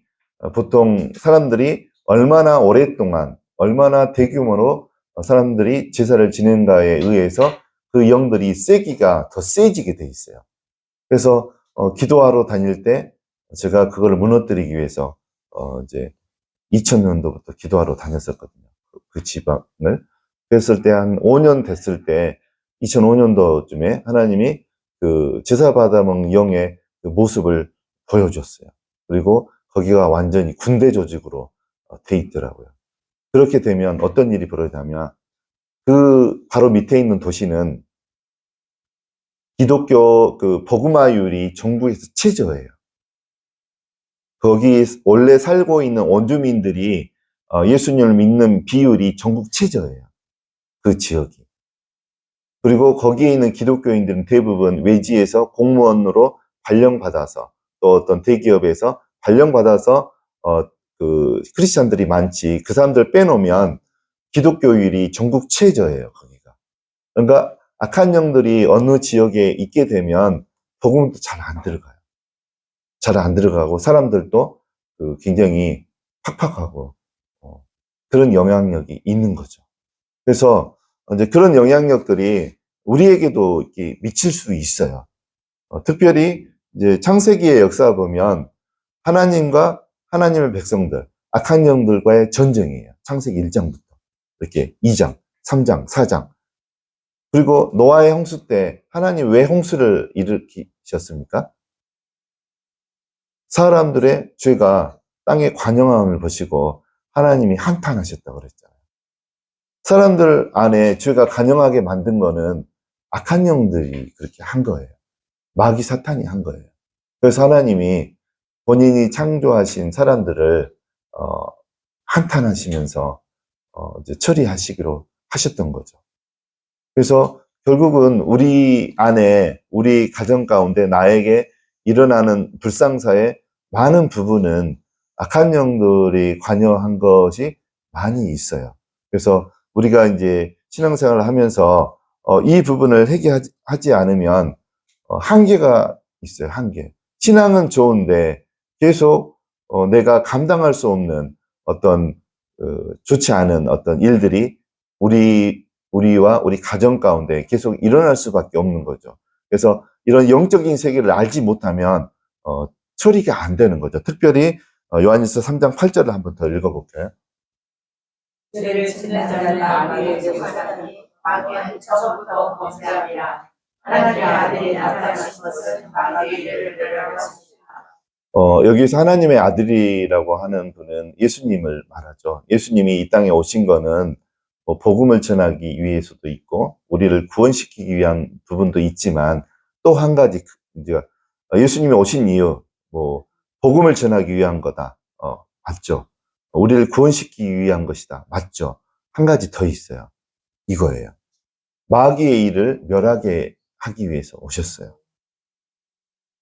보통 사람들이 얼마나 오랫동안, 얼마나 대규모로 사람들이 제사를 지낸가에 의해서 그 영들이 세기가 더 세지게 돼 있어요. 그래서 기도하러 다닐 때 제가 그걸 무너뜨리기 위해서 이제 2000년도부터 기도하러 다녔었거든요. 그 지방을. 그랬을 때 한 5년 됐을 때 2005년도쯤에 하나님이 그 제사 받아 먹는 영의 그 모습을 보여줬어요. 그리고 거기가 완전히 군대 조직으로 돼 있더라고요. 그렇게 되면 어떤 일이 벌어지냐면 그 바로 밑에 있는 도시는 기독교 그 복음화율이 정부에서 최저예요. 거기 원래 살고 있는 원주민들이 예수님을 믿는 비율이 전국 최저예요. 그 지역이. 그리고 거기에 있는 기독교인들은 대부분 외지에서 공무원으로 발령받아서 또 어떤 대기업에서 발령받아서 그 크리스찬들이 많지, 그 사람들 빼놓으면 기독교율이 전국 최저예요, 거기가. 그러니까 악한 영들이 어느 지역에 있게 되면 복음도 잘 안 들어가요. 잘 안 들어가고 사람들도 그 굉장히 팍팍하고 그런 영향력이 있는 거죠. 그래서 이제 그런 영향력들이 우리에게도 이렇게 미칠 수 있어요. 특별히 이제 창세기의 역사 보면 하나님과 하나님의 백성들, 악한 영들과의 전쟁이에요. 창세기 1장부터 이렇게 2장, 3장, 4장. 그리고 노아의 홍수 때 하나님 왜 홍수를 일으키셨습니까? 사람들의 죄가 땅에 관영함을 보시고 하나님이 한탄하셨다고 그랬잖아요. 사람들 안에 죄가 관영하게 만든 거는 악한 영들이 그렇게 한 거예요. 마귀 사탄이 한 거예요. 그래서 하나님이 본인이 창조하신 사람들을 한탄하시면서 이제 처리하시기로 하셨던 거죠. 그래서 결국은 우리 안에, 우리 가정 가운데 나에게 일어나는 불상사의 많은 부분은 악한 영들이 관여한 것이 많이 있어요. 그래서 우리가 이제 신앙생활을 하면서 이 부분을 해결하지 않으면 한계가 있어요, 한계. 신앙은 좋은데 계속 내가 감당할 수 없는 어떤 좋지 않은 어떤 일들이 우리와 우리 가정 가운데 계속 일어날 수밖에 없는 거죠. 그래서 이런 영적인 세계를 알지 못하면 처리가 안 되는 거죠. 특별히 요한일서 3장 8절을 한번 더 읽어볼게요. 죄를 짓는 자는 마귀의 제사장이 마귀는 처음부터 범죄함이라. 하나님의 아들이 나타나신 것은 마귀의 죄를 멸하셨습니다. 여기서 하나님의 아들이라고 하는 분은 예수님을 말하죠. 예수님이 이 땅에 오신 거는 뭐 복음을 전하기 위해서도 있고 우리를 구원시키기 위한 부분도 있지만 또 한 가지 이제 예수님이 오신 이유 뭐 복음을 전하기 위한 거다. 맞죠. 우리를 구원시키기 위한 것이다. 맞죠. 한 가지 더 있어요. 이거예요. 마귀의 일을 멸하게 하기 위해서 오셨어요.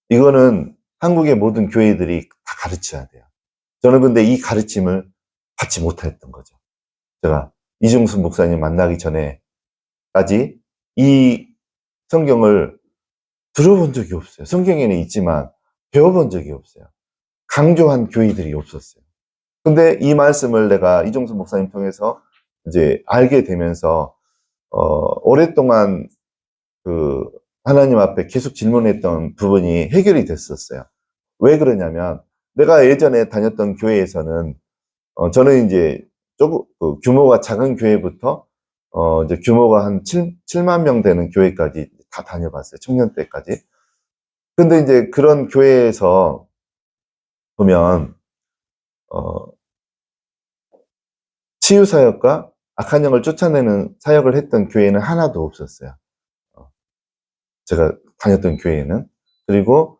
이거는 한국의 모든 교회들이 다 가르쳐야 돼요. 저는 근데 이 가르침을 받지 못했던 거죠. 제가 이중순 목사님 만나기 전에까지 이 성경을 들어본 적이 없어요. 성경에는 있지만 배워본 적이 없어요. 강조한 교회들이 없었어요. 근데 이 말씀을 내가 이종순 목사님 통해서 이제 알게 되면서 오랫동안 그 하나님 앞에 계속 질문했던 부분이 해결이 됐었어요. 왜 그러냐면 내가 예전에 다녔던 교회에서는 저는 이제 조금 규모가 작은 교회부터 이제 규모가 한 7만 명 되는 교회까지 다 다녀봤어요. 청년 때까지. 근데 이제 그런 교회에서 보면 치유 사역과 악한 영을 쫓아내는 사역을 했던 교회는 하나도 없었어요. 제가 다녔던 교회에는. 그리고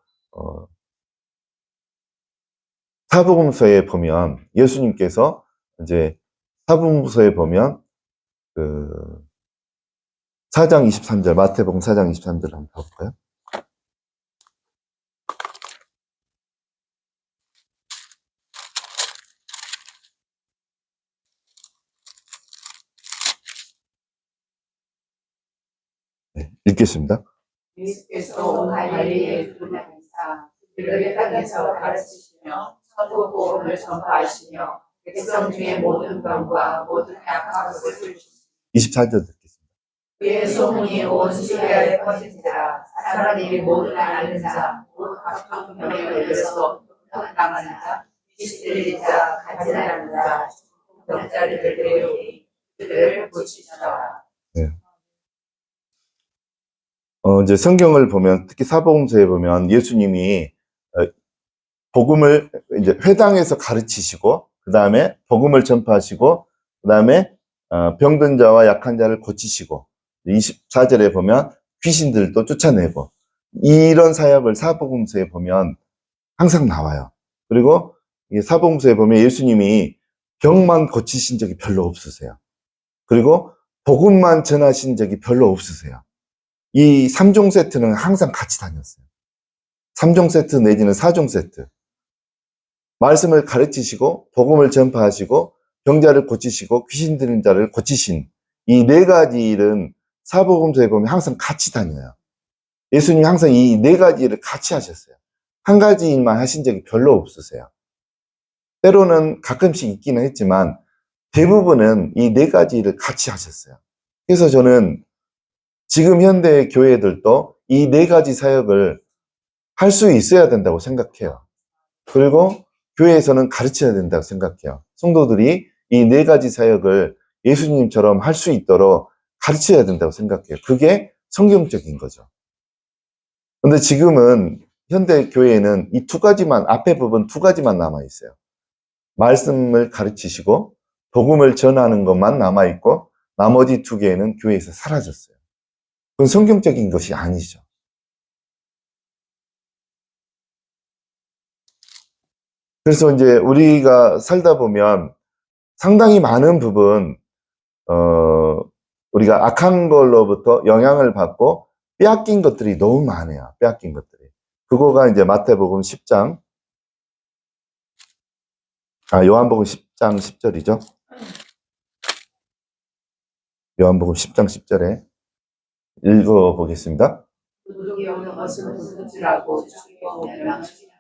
사복음서에 보면 예수님께서 이제 사복음서에 보면 그 4장 23절 마태복음 4장 23절 한번 볼까요? 네, 읽겠습니다. 예수께서 온 갈릴리에 두루다니사 그들의 땅에서 가르치시며 천국 복음을 전파하시며 백성 중에 모든 병과 모든 약한 것을 주시고 24절 듣겠습니다. 그의 소문이 온 시리아에 퍼진지라 사람들이 모든 앓는 자, 곧 각종 병에 걸려서 고통당하는 자, 귀신 들린 자, 간질하는 자, 병자리를 데려오니 그들을 고치시더라. 네. 이제 성경을 보면 특히 사복음서에 보면 예수님이 복음을 이제 회당에서 가르치시고 그 다음에 복음을 전파하시고 그 다음에 병든 자와 약한 자를 고치시고 24절에 보면 귀신들도 쫓아내고 이런 사역을 사복음서에 보면 항상 나와요. 그리고 사복음서에 보면 예수님이 병만 고치신 적이 별로 없으세요. 그리고 복음만 전하신 적이 별로 없으세요. 이 3종 세트는 항상 같이 다녔어요. 3종 세트 내지는 4종 세트. 말씀을 가르치시고 복음을 전파하시고 병자를 고치시고 귀신 들린 자를 고치신 이 네 가지 일은 사복음서에 보면 항상 같이 다녀요. 예수님이 항상 이 네 가지 일을 같이 하셨어요. 한 가지 일만 하신 적이 별로 없으세요. 때로는 가끔씩 있기는 했지만 대부분은 이 네 가지 일을 같이 하셨어요. 그래서 저는 지금 현대 교회들도 이 네 가지 사역을 할 수 있어야 된다고 생각해요. 그리고 교회에서는 가르쳐야 된다고 생각해요. 성도들이 이 네 가지 사역을 예수님처럼 할 수 있도록 가르쳐야 된다고 생각해요. 그게 성경적인 거죠. 근데 지금은 현대 교회에는 이 두 가지만, 앞에 부분 두 가지만 남아 있어요. 말씀을 가르치시고 복음을 전하는 것만 남아 있고 나머지 두 개는 교회에서 사라졌어요. 그건 성경적인 것이 아니죠. 그래서 이제 우리가 살다 보면 상당히 많은 부분, 우리가 악한 걸로부터 영향을 받고 빼앗긴 것들이 너무 많아요. 빼앗긴 것들이. 그거가 이제 마태복음 10장, 요한복음 10장 10절이죠. 요한복음 10장 10절에 읽어보겠습니다. 도둑이 오는 것은 도둑질하고 죽이고 멸망시키며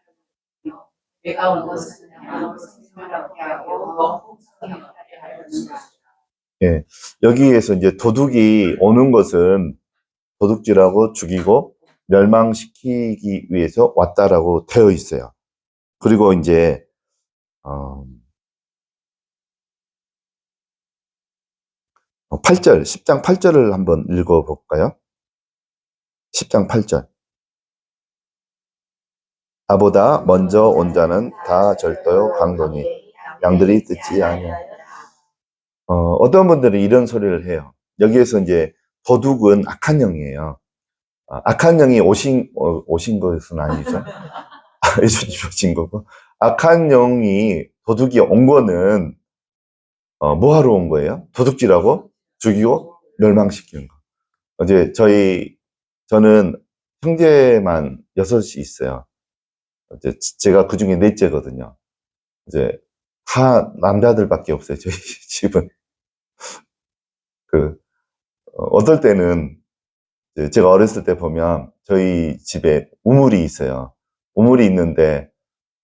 내가 온 것은 양으로 생명을 얻게 하고 더 풍성히 얻게 하려 함이라. 예, 여기에서 이제 도둑이 오는 것은 도둑질하고 죽이고 멸망시키기 위해서 왔다라고 되어 있어요. 그리고 이제 8절, 10장 8절을 한번 읽어볼까요? 10장 8절. 나보다 먼저 온 자는 다 절도요 강도니 양들이 듣지 아니하니. 어떤 분들은 이런 소리를 해요. 여기에서 이제 도둑은 악한 영이에요. 악한 영이 오신 것은 아니죠. 예수님 오신 거고. 악한 영이 도둑이 온 거는 뭐 하러 온 거예요? 도둑질하고 죽이고 멸망시키는 거. 저는 형제만 6이 있어요. 제가 그 중에 넷째거든요. 이제 다 남자들밖에 없어요. 저희 집은. 어떨 때는 제가 어렸을 때 보면 저희 집에 우물이 있어요. 우물이 있는데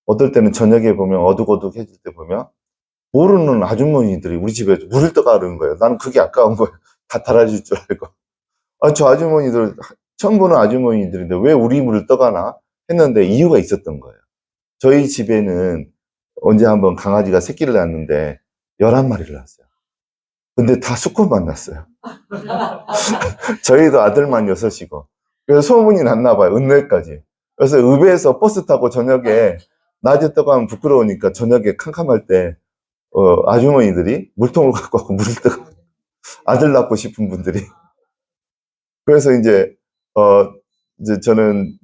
어떨 때는 저녁에 보면 어둑어둑해질 때 보면 모르는 아주머니들이 우리 집에 물을 떠가 그러는 거예요. 나는 그게 아까운 거예요. 다 달아줄 줄 알고. 저 아주머니들, 처음 보는 아주머니들인데 왜 우리 물을 떠가나 했는데 이유가 있었던 거예요. 저희 집에는 언제 한번 강아지가 새끼를 낳았는데 11마리를 낳았어요. 근데 다 수컷만 낳았어요. 저희도 아들만 6이고. 그래서 소문이 났나 봐요. 읍내까지. 그래서 읍에서 버스 타고 저녁에 낮에 떠가면 부끄러우니까 저녁에 캄캄할 때 아주머니들이 물통을 갖고 와서 물을 뜨고 아들 낳고 싶은 분들이. 그래서 이제 저는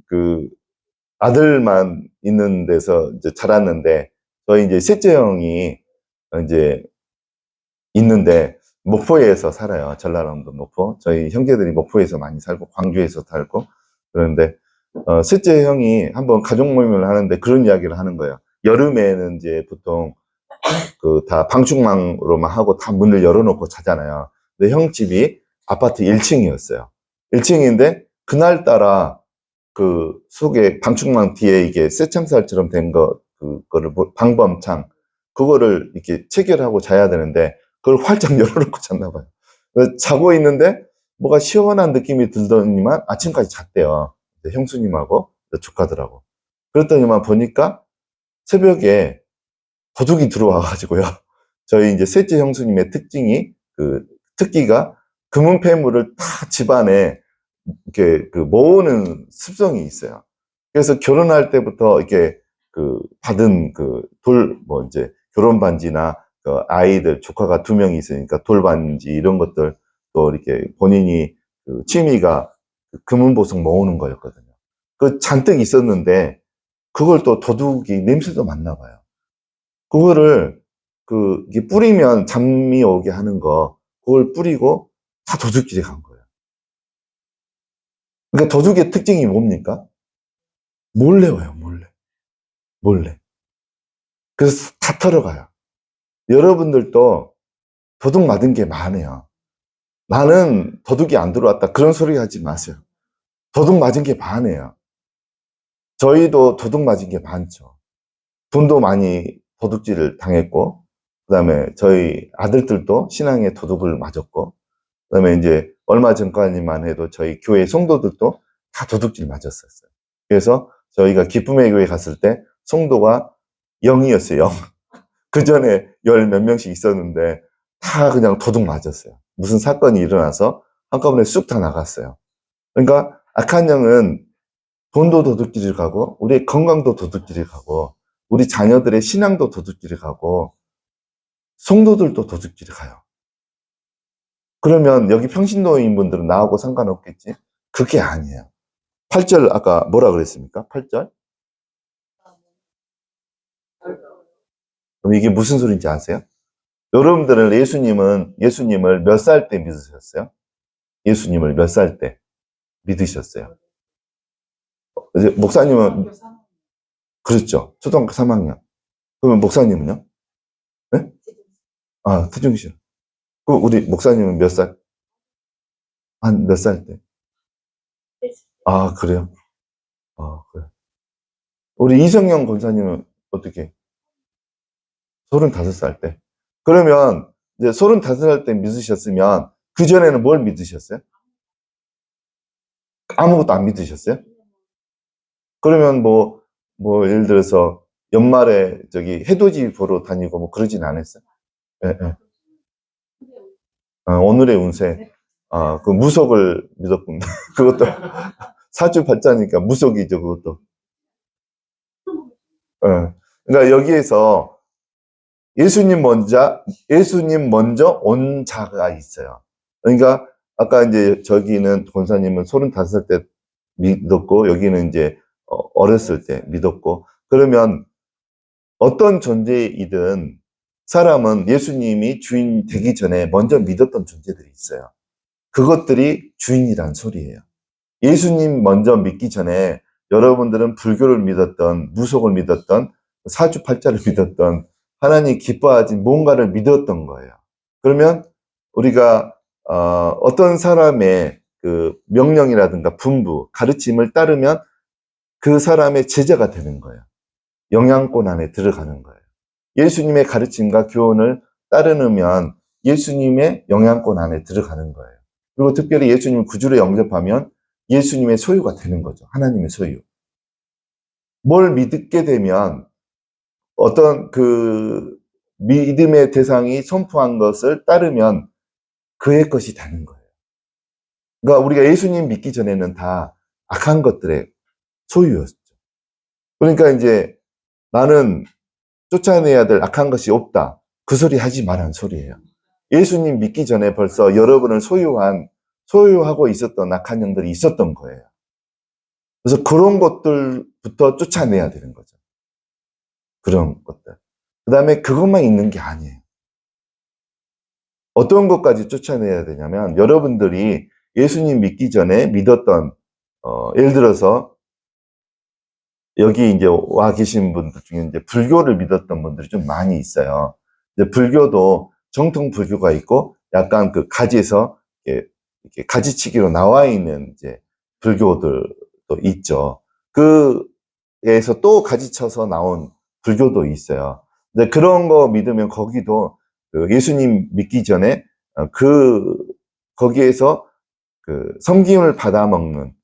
아들만 있는 데서 이제 자랐는데 저희 이제 셋째 형이 이제 있는데 목포에서 살아요. 전라남도 목포. 저희 형제들이 목포에서 많이 살고 광주에서 살고 그런데 셋째 형이 한번 가족 모임을 하는데 그런 이야기를 하는 거예요. 여름에는 이제 보통 다 방충망으로만 하고 다 문을 열어놓고 자잖아요. 근데 형 집이 아파트 1층이었어요. 1층인데 그날따라 속에 방충망 뒤에 이게 쇠창살처럼 된 그거를 방범창 그거를 이렇게 체결하고 자야 되는데 그걸 활짝 열어놓고 잤나 봐요. 그래서 자고 있는데 뭐가 시원한 느낌이 들더니만 아침까지 잤대요. 형수님하고 조카들하고. 그랬더니만 보니까 새벽에 도둑이 들어와가지고요. 저희 이제 셋째 형수님의 특기가 금은 폐물을 다 집안에 이렇게 모으는 습성이 있어요. 그래서 결혼할 때부터 이렇게 받은 이제 결혼 반지나 아이들 조카가 2명이 있으니까 돌반지 이런 것들 또 이렇게 본인이 취미가 금은 보석 모으는 거였거든요. 잔뜩 있었는데 그걸 또 도둑이 냄새도 맡나 봐요. 그거를 이게 뿌리면 잠이 오게 하는 그걸 뿌리고 다 도둑질에 간 거예요. 그러니까 도둑의 특징이 뭡니까? 몰래 와요, 몰래. 몰래. 그래서 다 털어가요. 여러분들도 도둑 맞은 게 많아요. 나는 도둑이 안 들어왔다. 그런 소리 하지 마세요. 도둑 맞은 게 많아요. 저희도 도둑 맞은 게 많죠. 돈도 많이 도둑질을 당했고, 그 다음에 저희 아들들도 신앙에 도둑을 맞았고, 그 다음에 이제 얼마 전까지만 해도 저희 교회 성도들도 다 도둑질 맞았었어요. 그래서 저희가 기쁨의 교회 갔을 때 성도가 0이었어요. 0. 그 전에 열 몇 명씩 있었는데 다 그냥 도둑 맞았어요. 무슨 사건이 일어나서 한꺼번에 쑥 다 나갔어요. 그러니까 악한 영은 돈도 도둑질을 가고, 우리의 건강도 도둑질을 가고, 우리 자녀들의 신앙도 도둑질을 가고, 성도들도 도둑질을 가요. 그러면 여기 평신도인분들은 나하고 상관없겠지? 그게 아니에요. 8절 아까 뭐라 그랬습니까? 8절? 그럼 이게 무슨 소리인지 아세요? 여러분들은 예수님을 몇 살 때 믿으셨어요? 예수님을 몇 살 때 믿으셨어요? 이제 목사님은, 그렇죠. 초등학교 3학년. 그러면 목사님은요? 네? 아, 태중신. 그럼 우리 목사님은 몇 살? 한 몇 살 때? 아, 그래요? 아, 그래요. 우리 이성영 권사님은 어떻게? 35살 때. 그러면 이제 35살 때 믿으셨으면 그전에는 뭘 믿으셨어요? 아무것도 안 믿으셨어요? 그러면 예를 들어서 연말에 저기 해돋이 보러 다니고 뭐 그러진 않았어요? 예, 예. 오늘의 운세. 아, 그 무속을 믿었군요. 그것도 사주팔자니까 무속이죠, 그것도. 예. 그러니까 여기에서 예수님 먼저 온 자가 있어요. 그러니까 아까 이제 저기는 권사님은 35살 때 믿었고, 여기는 이제 어렸을 때 믿었고, 그러면 어떤 존재이든 사람은 예수님이 주인 되기 전에 먼저 믿었던 존재들이 있어요. 그것들이 주인이란 소리예요. 예수님 먼저 믿기 전에 여러분들은 불교를 믿었던, 무속을 믿었던, 사주팔자를 믿었던, 하나님 기뻐하지 뭔가를 믿었던 거예요. 그러면 우리가 어떤 사람의 그 명령이라든가 분부, 가르침을 따르면 그 사람의 제자가 되는 거예요. 영향권 안에 들어가는 거예요. 예수님의 가르침과 교훈을 따르면 예수님의 영향권 안에 들어가는 거예요. 그리고 특별히 예수님을 구주로 영접하면 예수님의 소유가 되는 거죠. 하나님의 소유. 뭘 믿게 되면 어떤 그 믿음의 대상이 선포한 것을 따르면 그의 것이 되는 거예요. 그러니까 우리가 예수님 믿기 전에는 다 악한 것들의 소유였죠. 그러니까 이제 나는 쫓아내야 될 악한 것이 없다. 그 소리 하지 말라는 소리예요. 예수님 믿기 전에 벌써 여러분을 소유하고 있었던 악한 영들이 있었던 거예요. 그래서 그런 것들부터 쫓아내야 되는 거죠. 그런 것들. 그 다음에 그것만 있는 게 아니에요. 어떤 것까지 쫓아내야 되냐면, 여러분들이 예수님 믿기 전에 믿었던, 예를 들어서, 여기 이제 와 계신 분들 중에 이제 불교를 믿었던 분들이 좀 많이 있어요. 이제 불교도 정통 불교가 있고, 약간 그 가지에서 이렇게 가지치기로 나와 있는 이제 불교들도 있죠. 그에서 또 가지쳐서 나온 불교도 있어요. 근데 그런 거 믿으면 거기도 그 예수님 믿기 전에 거기에서 그 섬김을 받아먹는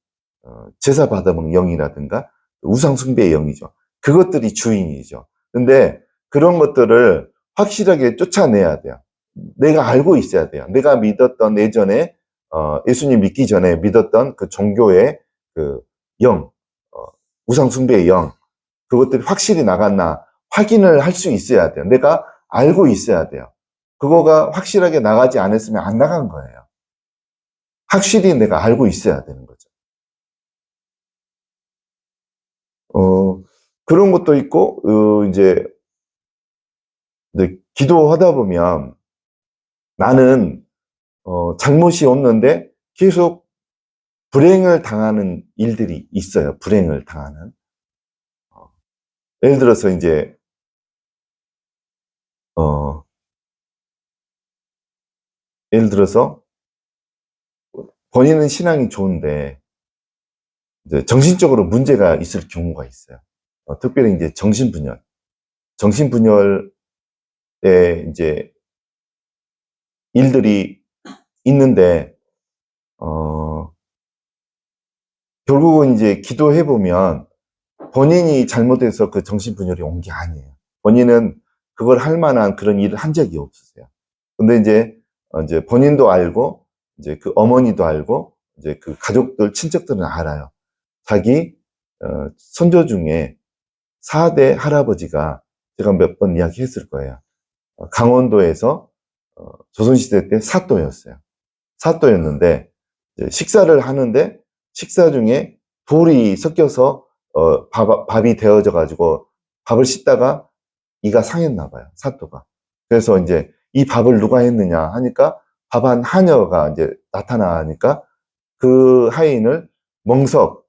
제사 받아먹는 영이라든가 우상 숭배의 영이죠. 그것들이 주인이죠. 근데 그런 것들을 확실하게 쫓아내야 돼요. 내가 알고 있어야 돼요. 내가 믿었던 예전에 예수님 믿기 전에 믿었던 그 종교의 그 영, 우상 숭배의 영, 그것들이 확실히 나갔나 확인을 할 수 있어야 돼요. 내가 알고 있어야 돼요. 그거가 확실하게 나가지 않았으면 안 나간 거예요. 확실히 내가 알고 있어야 되는 거죠. 그런 것도 있고, 이제 기도하다 보면 나는, 잘못이 없는데 계속 불행을 당하는 일들이 있어요. 불행을 당하는. 예를 들어서 이제 예를 들어서 본인은 신앙이 좋은데 이제 정신적으로 문제가 있을 경우가 있어요. 특별히 이제 정신분열에 이제 일들이 있는데 결국은 이제 기도해 보면 본인이 잘못해서 그 정신분열이 온 게 아니에요. 본인은 그걸 할 만한 그런 일을 한 적이 없으세요. 근데 이제 본인도 알고, 이제 그 어머니도 알고, 이제 그 가족들, 친척들은 알아요. 자기, 손자 중에 4대 할아버지가 제가 몇 번 이야기했을 거예요. 강원도에서, 조선시대 때 사또였어요. 사또였는데, 이제 식사를 하는데, 식사 중에 돌이 섞여서, 밥이 데워져 가지고 밥을 씻다가 이가 상했나 봐요. 사또가. 그래서 이제 이 밥을 누가 했느냐 하니까 밥한 하녀가 이제 나타나니까 그 하인을 멍석에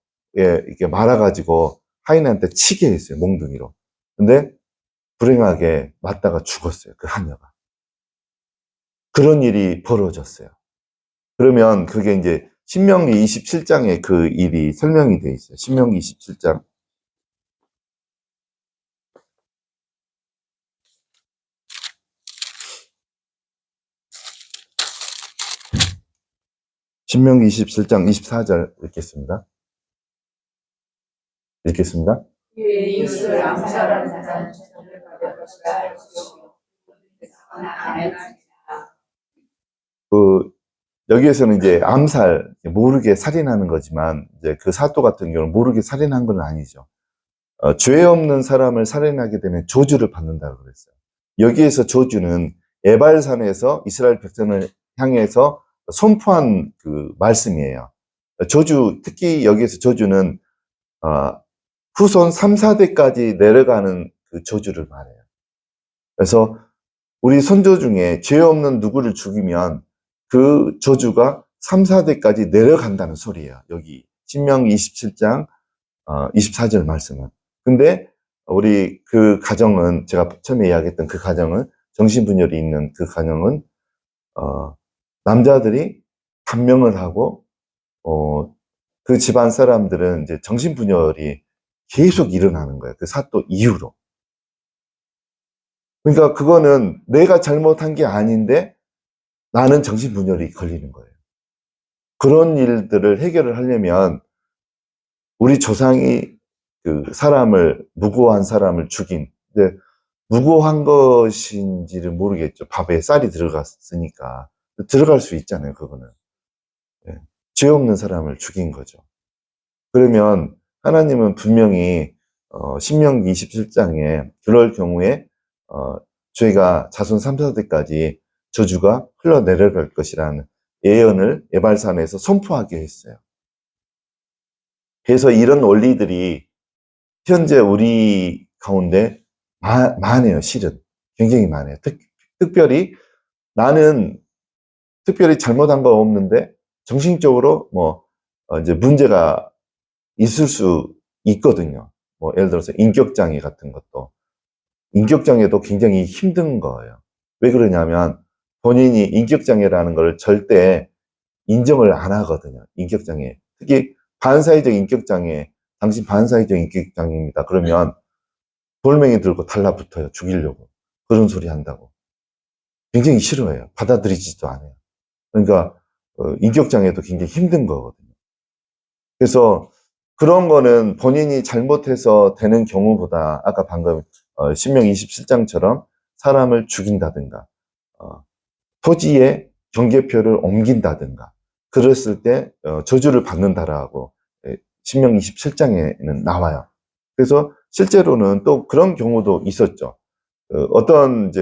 이렇게 말아가지고 하인한테 치게 했어요. 몽둥이로. 근데 불행하게 맞다가 죽었어요. 그 하녀가. 그런 일이 벌어졌어요. 그러면 그게 이제 신명기 27장에 그 일이 설명이 되어 있어요. 신명기 27장. 신명기 27장 24절 읽겠습니다. 이웃을 암살하는 자는 죄를 받을 것이라 할 것이요 안 할지니라. 여기에서는 이제 암살, 모르게 살인하는 거지만, 이제 그 사또 같은 경우는 모르게 살인한 건 아니죠. 죄 없는 사람을 살인하게 되면 저주를 받는다고 그랬어요. 여기에서 저주는 에발산에서 이스라엘 백성을 향해서 선포한 그 말씀이에요. 특히 여기에서 저주는, 후손 3, 4대까지 내려가는 그 저주를 말해요. 그래서 우리 선조 중에 죄 없는 누구를 죽이면 그 저주가 3, 4대까지 내려간다는 소리예요. 여기 신명기 27장 24절 말씀은. 근데 우리 그 가정은, 제가 처음에 이야기했던 그 가정은, 정신분열이 있는 그 가정은 남자들이 단명을 하고 그 집안 사람들은 이제 정신분열이 계속 일어나는 거예요. 그 사또 이후로. 그러니까 그거는 내가 잘못한 게 아닌데 나는 정신분열이 걸리는 거예요. 그런 일들을 해결을 하려면 우리 조상이 그 무고한 사람을 죽인, 근데 무고한 것인지를 모르겠죠. 밥에 쌀이 들어갔으니까. 들어갈 수 있잖아요, 그거는. 예. 죄 없는 사람을 죽인 거죠. 그러면 하나님은 분명히 신명기 27장에 그럴 경우에 죄가 자손 3, 4대까지 저주가 흘러내려갈 것이라는 예언을 에발산에서 선포하게 했어요. 그래서 이런 원리들이 현재 우리 가운데 많아요, 실은. 굉장히 많아요. 특별히 나는 특별히 잘못한 거 없는데 정신적으로 이제 문제가 있을 수 있거든요. 예를 들어서 인격장애 같은 것도. 인격장애도 굉장히 힘든 거예요. 왜 그러냐면 본인이 인격장애라는 걸 절대 인정을 안 하거든요. 인격장애. 특히 반사회적 인격장애, 당신 반사회적 인격장애입니다. 그러면 돌멩이 들고 달라붙어요. 죽이려고. 그런 소리 한다고. 굉장히 싫어해요. 받아들이지도 않아요. 그러니까 인격장애도 굉장히 힘든 거거든요. 그래서 그런 거는 본인이 잘못해서 되는 경우보다 아까 방금 신명 27장처럼 사람을 죽인다든가 토지에 경계표를 옮긴다든가 그랬을 때 저주를 받는다라고 신명 27장에는 나와요. 그래서 실제로는 또 그런 경우도 있었죠. 어떤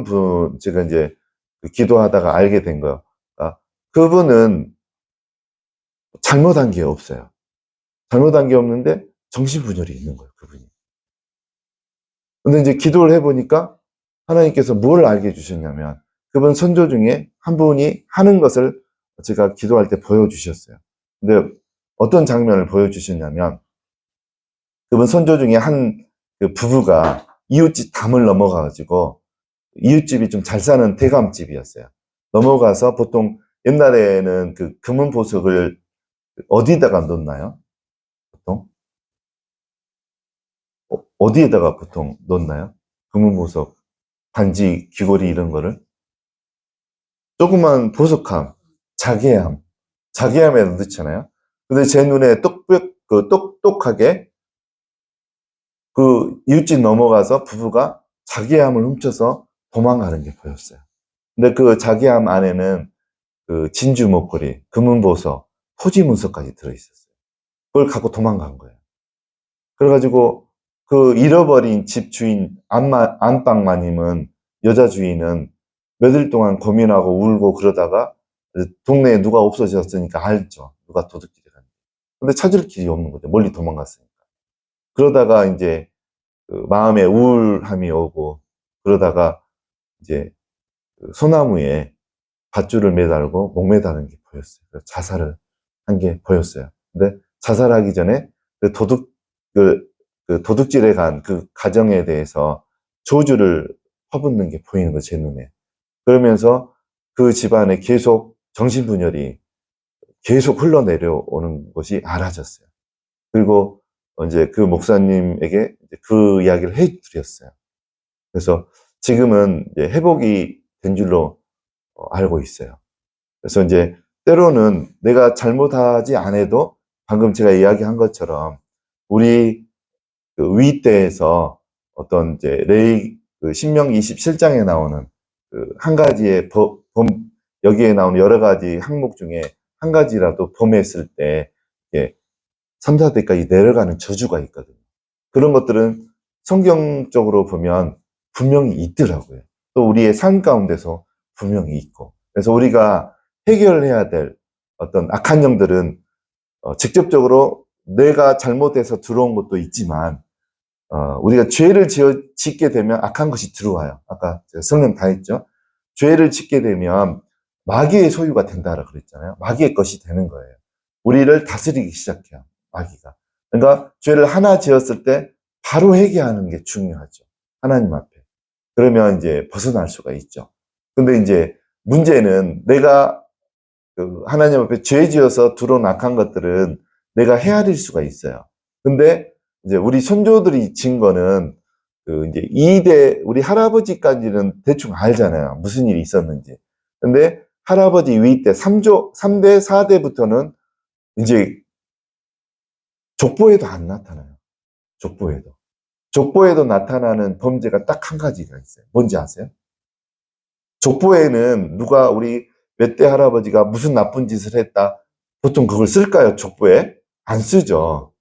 분 제가 이제 기도하다가 알게 된 거, 그분은 잘못한 게 없어요. 잘못한 게 없는데 정신분열이 있는 거예요, 그분이. 근데 이제 기도를 해보니까 하나님께서 뭘 알게 해주셨냐면 그분 선조 중에 한 분이 하는 것을 제가 기도할 때 보여주셨어요. 근데 어떤 장면을 보여주셨냐면 그분 선조 중에 한 그 부부가 이웃집 담을 넘어가가지고 이웃집이 좀 잘 사는 대감집이었어요. 넘어가서 보통 옛날에는 그 금은 보석을 어디다가 놓나요? 보통? 어디에다가 보통 놓나요? 금은 보석, 반지, 귀걸이 이런 거를? 조그만 보석함, 자개함에 넣잖아요. 근데 제 눈에 똑똑하게 그 이웃집 넘어가서 부부가 자개함을 훔쳐서 도망가는 게 보였어요. 근데 그 자개함 안에는 그 진주 목걸이, 금은 보석, 토지 문서까지 들어있었어요. 그걸 갖고 도망간 거예요. 그래가지고 그 잃어버린 집 주인 안방마님은 여자 주인은 며칠 동안 고민하고 울고 그러다가 동네에 누가 없어졌으니까 알죠. 누가 도둑질을 하는지. 근데 찾을 길이 없는 거죠. 멀리 도망갔으니까. 그러다가 이제 그 마음에 우울함이 오고 그러다가 이제 그 소나무에 밧줄을 매달고 목 매다는 게 보였어요. 그래서 자살을 한 게 보였어요. 근데 자살하기 전에 그 도둑질에 간 그 가정에 대해서 저주를 퍼붓는 게 보이는 거예요, 제 눈에. 그러면서 그 집안에 계속 정신분열이 계속 흘러내려오는 것이 알아졌어요. 그리고 이제 그 목사님에게 그 이야기를 해드렸어요. 그래서 지금은 이제 회복이 된 줄로 알고 있어요. 그래서 이제 때로는 내가 잘못하지 않아도 방금 제가 이야기한 것처럼 우리 그 위대에서 어떤 이제 그 신명기 27장에 나오는 그 한 가지의 여기에 나오는 여러 가지 항목 중에 한 가지라도 범했을 때 3, 4대까지 내려가는 저주가 있거든요. 그런 것들은 성경적으로 보면 분명히 있더라고요. 또 우리의 삶 가운데서 분명히 있고. 그래서 우리가 해결해야 될 어떤 악한 영들은 직접적으로 내가 잘못해서 들어온 것도 있지만 우리가 죄를 짓게 되면 악한 것이 들어와요. 아까 제가 설명 다 했죠. 죄를 짓게 되면 마귀의 소유가 된다라 그랬잖아요. 마귀의 것이 되는 거예요. 우리를 다스리기 시작해요. 마귀가. 그러니까 죄를 하나 지었을 때 바로 회개하는 게 중요하죠. 하나님 앞에. 그러면 이제 벗어날 수가 있죠. 근데 이제 문제는 내가 그 하나님 앞에 죄 지어서 들어온 악한 것들은 내가 헤아릴 수가 있어요. 근데 이제 우리 선조들이 진 거는 그 이제 2대 우리 할아버지까지는 대충 알잖아요. 무슨 일이 있었는지. 근데 할아버지 위 때 3대, 4대부터는 이제 족보에도 안 나타나요. 족보에도. 족보에도 나타나는 범죄가 딱 한 가지가 있어요. 뭔지 아세요? 족보에는 누가 우리 몇 대 할아버지가 무슨 나쁜 짓을 했다. 보통 그걸 쓸까요? 족보에? 안 쓰죠.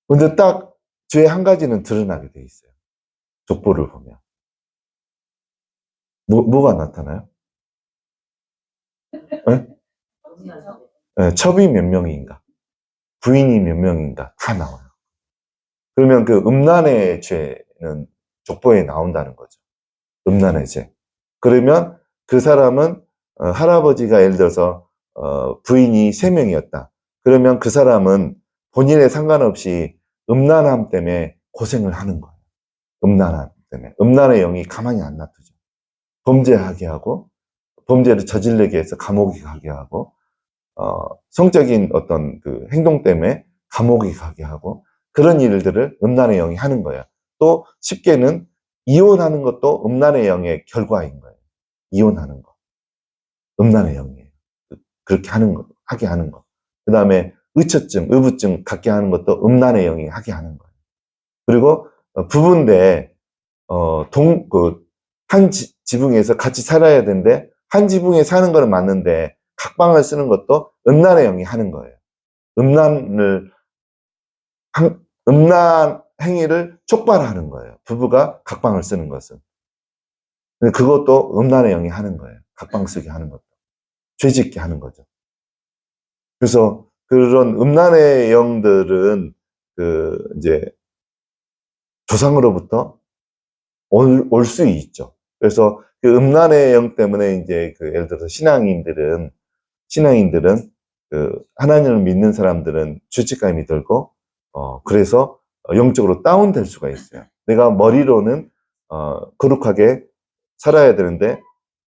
근데 딱 죄 한 가지는 드러나게 돼 있어요. 족보를 보면. 뭐가 나타나요? 네? 네, 첩이 몇 명인가? 부인이 몇 명인가? 다 나와요. 그러면 그 음란의 죄는 족보에 나온다는 거죠. 음란의 죄. 그러면 그 사람은 할아버지가 예를 들어서 부인이 3명이었다. 그러면 그 사람은 본인에 상관없이 음란함 때문에 고생을 하는 거예요. 음란함 때문에. 음란의 영이 가만히 안 놔두죠. 범죄하게 하고 범죄를 저지르게 해서 감옥에 가게 하고 성적인 어떤 그 행동 때문에 감옥에 가게 하고 그런 일들을 음란의 영이 하는 거예요. 또 쉽게는 이혼하는 것도 음란의 영의 결과인 거예요. 이혼하는 거. 음란의 영이에요. 그렇게 하게 하는 거. 그 다음에 의처증, 의부증 갖게 하는 것도 음란의 영이 하게 하는 거예요. 그리고 부부인데 한 지붕에서 같이 살아야 되는데 한 지붕에 사는 거는 맞는데 각방을 쓰는 것도 음란의 영이 하는 거예요. 음란 행위를 촉발하는 거예요. 부부가 각방을 쓰는 것은. 그것도 음란의 영이 하는 거예요. 각방 쓰게 하는 것도. 죄짓게 하는 거죠. 그래서 그런 음란의 영들은 이제 조상으로부터 올 수 있죠. 그래서 그 음란의 영 때문에 이제 예를 들어서 신앙인들은 하나님을 믿는 사람들은 죄책감이 들고 그래서 영적으로 다운될 수가 있어요. 내가 머리로는 거룩하게 살아야 되는데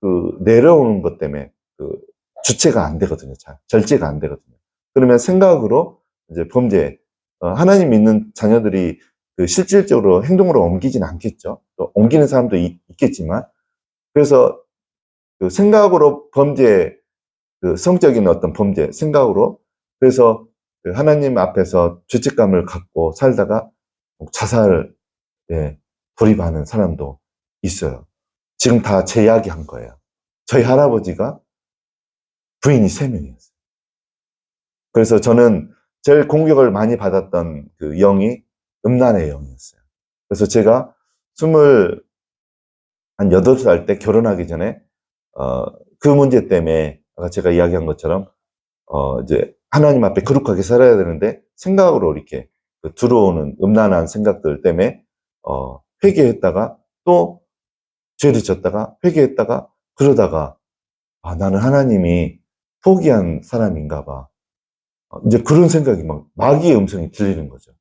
그 내려오는 것 때문에 그 주체가 안 되거든요. 잘 절제가 안 되거든요. 그러면 생각으로 이제 범죄, 하나님 믿는 자녀들이 그 실질적으로 행동으로 옮기지는 않겠죠. 또 옮기는 사람도 있겠지만, 그래서 그 생각으로 범죄, 그 성적인 어떤 범죄, 생각으로, 그래서 그 하나님 앞에서 죄책감을 갖고 살다가 자살에 돌입하는 사람도 있어요. 지금 다 제 이야기 한 거예요. 저희 할아버지가 부인이 3명이었어요. 그래서 저는 제일 공격을 많이 받았던 그 영이 음란의 영이었어요. 그래서 제가 28살 때 결혼하기 전에, 그 문제 때문에, 아까 제가 이야기한 것처럼, 이제 하나님 앞에 거룩하게 살아야 되는데, 생각으로 이렇게 그 들어오는 음란한 생각들 때문에, 회개했다가, 또 죄를 졌다가, 회개했다가, 그러다가, 아, 나는 하나님이 포기한 사람인가 봐. 이제 그런 생각이 막 마귀의 음성이 들리는 거죠.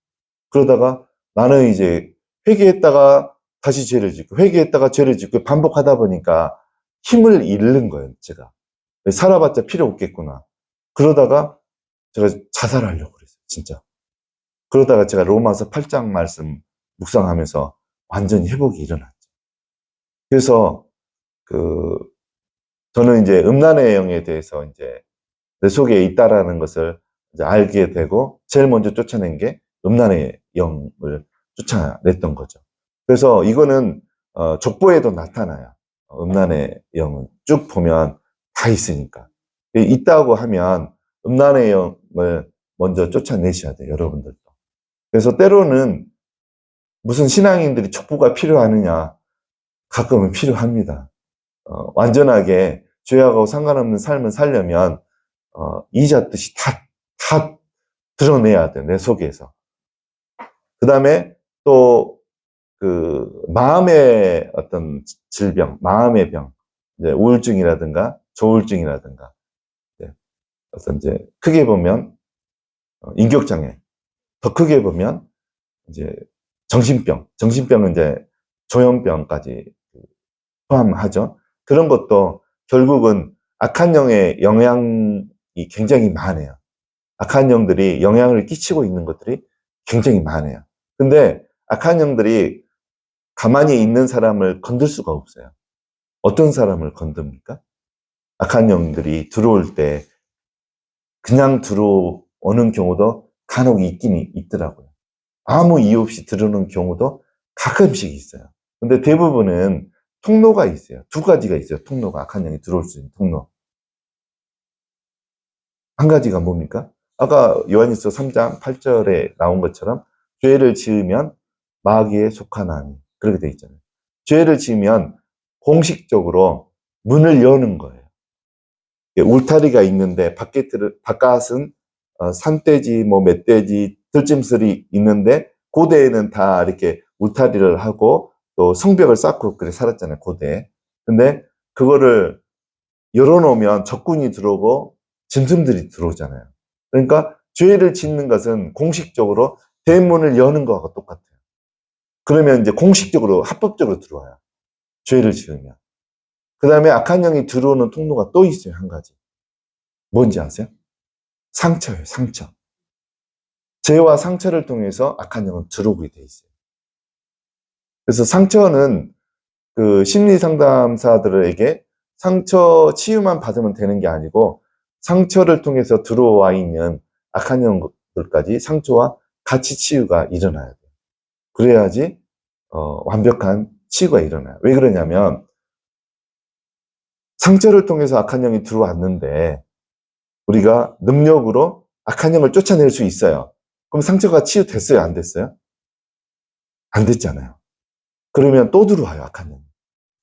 그러다가 나는 이제 회개했다가 다시 죄를 짓고 회개했다가 죄를 짓고 반복하다 보니까 힘을 잃는 거예요, 제가. 살아봤자 필요 없겠구나. 그러다가 제가 자살하려고 그랬어요, 진짜. 그러다가 제가 로마서 8장 말씀 묵상하면서 완전히 회복이 일어났죠. 그래서 그 저는 이제 음란의 영에 대해서 이제 내 속에 있다라는 것을 이제 알게 되고 제일 먼저 쫓아낸 게 음란의 영을 쫓아냈던 거죠. 그래서 이거는 족보에도 나타나요. 음란의 영은 쭉 보면 다 있으니까. 있다고 하면 음란의 영을 먼저 쫓아내셔야 돼요, 여러분들도. 그래서 때로는 무슨 신앙인들이 족보가 필요하느냐, 가끔은 필요합니다. 완전하게 죄하고 상관없는 삶을 살려면 이자 뜻이 다 드러내야 돼, 내 속에서. 그 다음에 또, 그, 마음의 어떤 질병, 마음의 병, 이제 우울증이라든가, 조울증이라든가, 이제 어떤 이제 크게 보면, 인격장애, 더 크게 보면, 이제 정신병은 이제 조현병까지 포함하죠. 그런 것도 결국은 악한 영의 영향이 굉장히 많아요. 악한 영들이 영향을 끼치고 있는 것들이 굉장히 많아요. 근데 악한 영들이 가만히 있는 사람을 건들 수가 없어요. 어떤 사람을 건듭니까? 악한 영들이 들어올 때 그냥 들어오는 경우도 간혹 있긴 있더라고요. 아무 이유 없이 들어오는 경우도 가끔씩 있어요. 근데 대부분은 통로가 있어요. 2가지가 있어요. 통로가, 악한 영이 들어올 수 있는 통로. 한 가지가 뭡니까? 아까 요한일서 3장 8절에 나온 것처럼 죄를 지으면 마귀에 속하나니, 그렇게 돼 있잖아요. 죄를 지으면 공식적으로 문을 여는 거예요. 울타리가 있는데 바깥은 산돼지, 뭐 멧돼지, 들짐승이 있는데 고대에는 다 이렇게 울타리를 하고 또 성벽을 쌓고 그렇게 살았잖아요, 고대에. 근데 그거를 열어놓으면 적군이 들어오고 짐승들이 들어오잖아요. 그러니까 죄를 짓는 것은 공식적으로 대문을 여는 것과 똑같아요. 그러면 이제 공식적으로, 합법적으로 들어와요. 죄를 지으면. 그 다음에 악한 영이 들어오는 통로가 또 있어요, 한 가지. 뭔지 아세요? 상처예요, 상처. 죄와 상처를 통해서 악한 영은 들어오게 돼 있어요. 그래서 상처는 그 심리 상담사들에게 상처 치유만 받으면 되는 게 아니고 상처를 통해서 들어와 있는 악한 영들까지 상처와 같이 치유가 일어나야 돼요. 그래야지 완벽한 치유가 일어나요. 왜 그러냐면 상처를 통해서 악한 영이 들어왔는데 우리가 능력으로 악한 영을 쫓아낼 수 있어요. 그럼 상처가 치유됐어요? 안 됐어요? 안 됐잖아요. 그러면 또 들어와요, 악한 영이.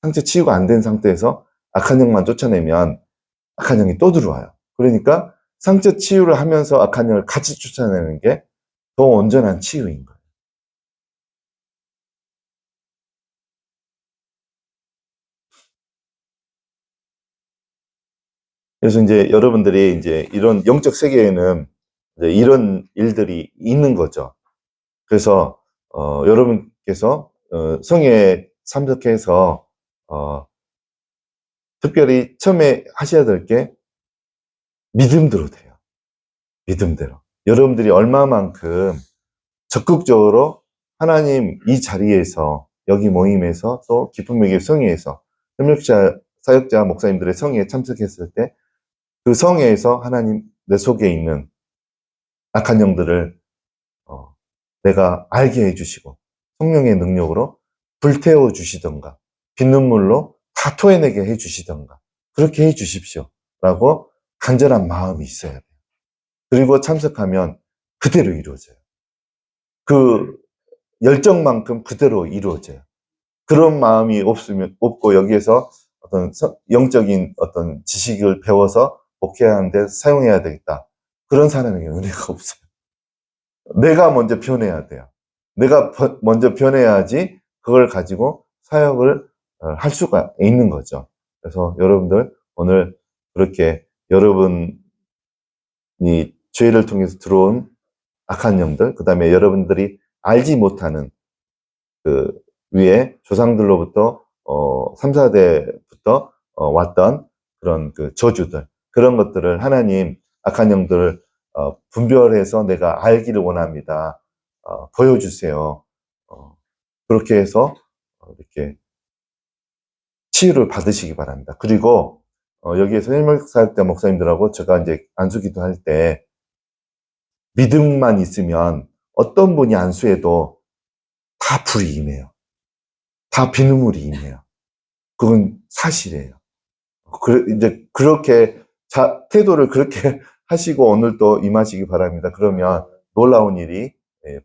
상처 치유가 안 된 상태에서 악한 영만 쫓아내면 악한 영이 또 들어와요. 그러니까 상처 치유를 하면서 악한 영을 같이 쫓아내는 게 더 온전한 치유인 거예요. 그래서 이제 여러분들이 이제 이런 영적 세계에는 이제 이런 일들이 있는 거죠. 그래서 여러분께서 성에 참석해서 특별히 처음에 하셔야 될 게 믿음대로 돼요. 믿음대로. 여러분들이 얼마만큼 적극적으로 하나님 이 자리에서, 여기 모임에서, 또 기쁨의 길 성회에서 협력자, 사역자, 목사님들의 성회에 참석했을 때 그 성회에서 하나님 내 속에 있는 악한 영들을 내가 알게 해주시고 성령의 능력으로 불태워 주시던가 빗눈물로 다 토해내게 해주시던가 그렇게 해주십시오 라고 간절한 마음이 있어야 돼요. 그리고 참석하면 그대로 이루어져요. 그 열정만큼 그대로 이루어져요. 그런 마음이 없고 여기에서 어떤 영적인 어떤 지식을 배워서 목회하는데 사용해야 되겠다. 그런 사람에게 은혜가 없어요. 내가 먼저 변해야 돼요. 내가 먼저 변해야지 그걸 가지고 사역을 할 수가 있는 거죠. 그래서 여러분들 오늘 그렇게 여러분이 죄를 통해서 들어온 악한 영들, 그 다음에 여러분들이 알지 못하는 그 위에 조상들로부터 3, 4대부터 왔던 그런 그 저주들, 그런 것들을 하나님 악한 영들을 분별해서 내가 알기를 원합니다. 보여주세요. 그렇게 해서 이렇게 치유를 받으시기 바랍니다. 그리고 여기에서 혈맥사역자 목사님들하고 제가 이제 안수기도 할 때 믿음만 있으면 어떤 분이 안수해도 다 불이 임해요. 다 비눗물이 임해요. 그건 사실이에요. 이제 그렇게 태도를 그렇게 하시고 오늘 또 임하시기 바랍니다. 그러면 놀라운 일이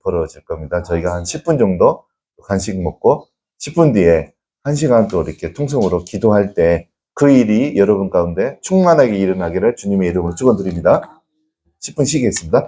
벌어질 겁니다. 저희가 한 10분 정도 간식 먹고 10분 뒤에 1시간 또 이렇게 통성으로 기도할 때 그 일이 여러분 가운데 충만하게 일어나기를 주님의 이름으로 축원드립니다. 10분 쉬겠습니다.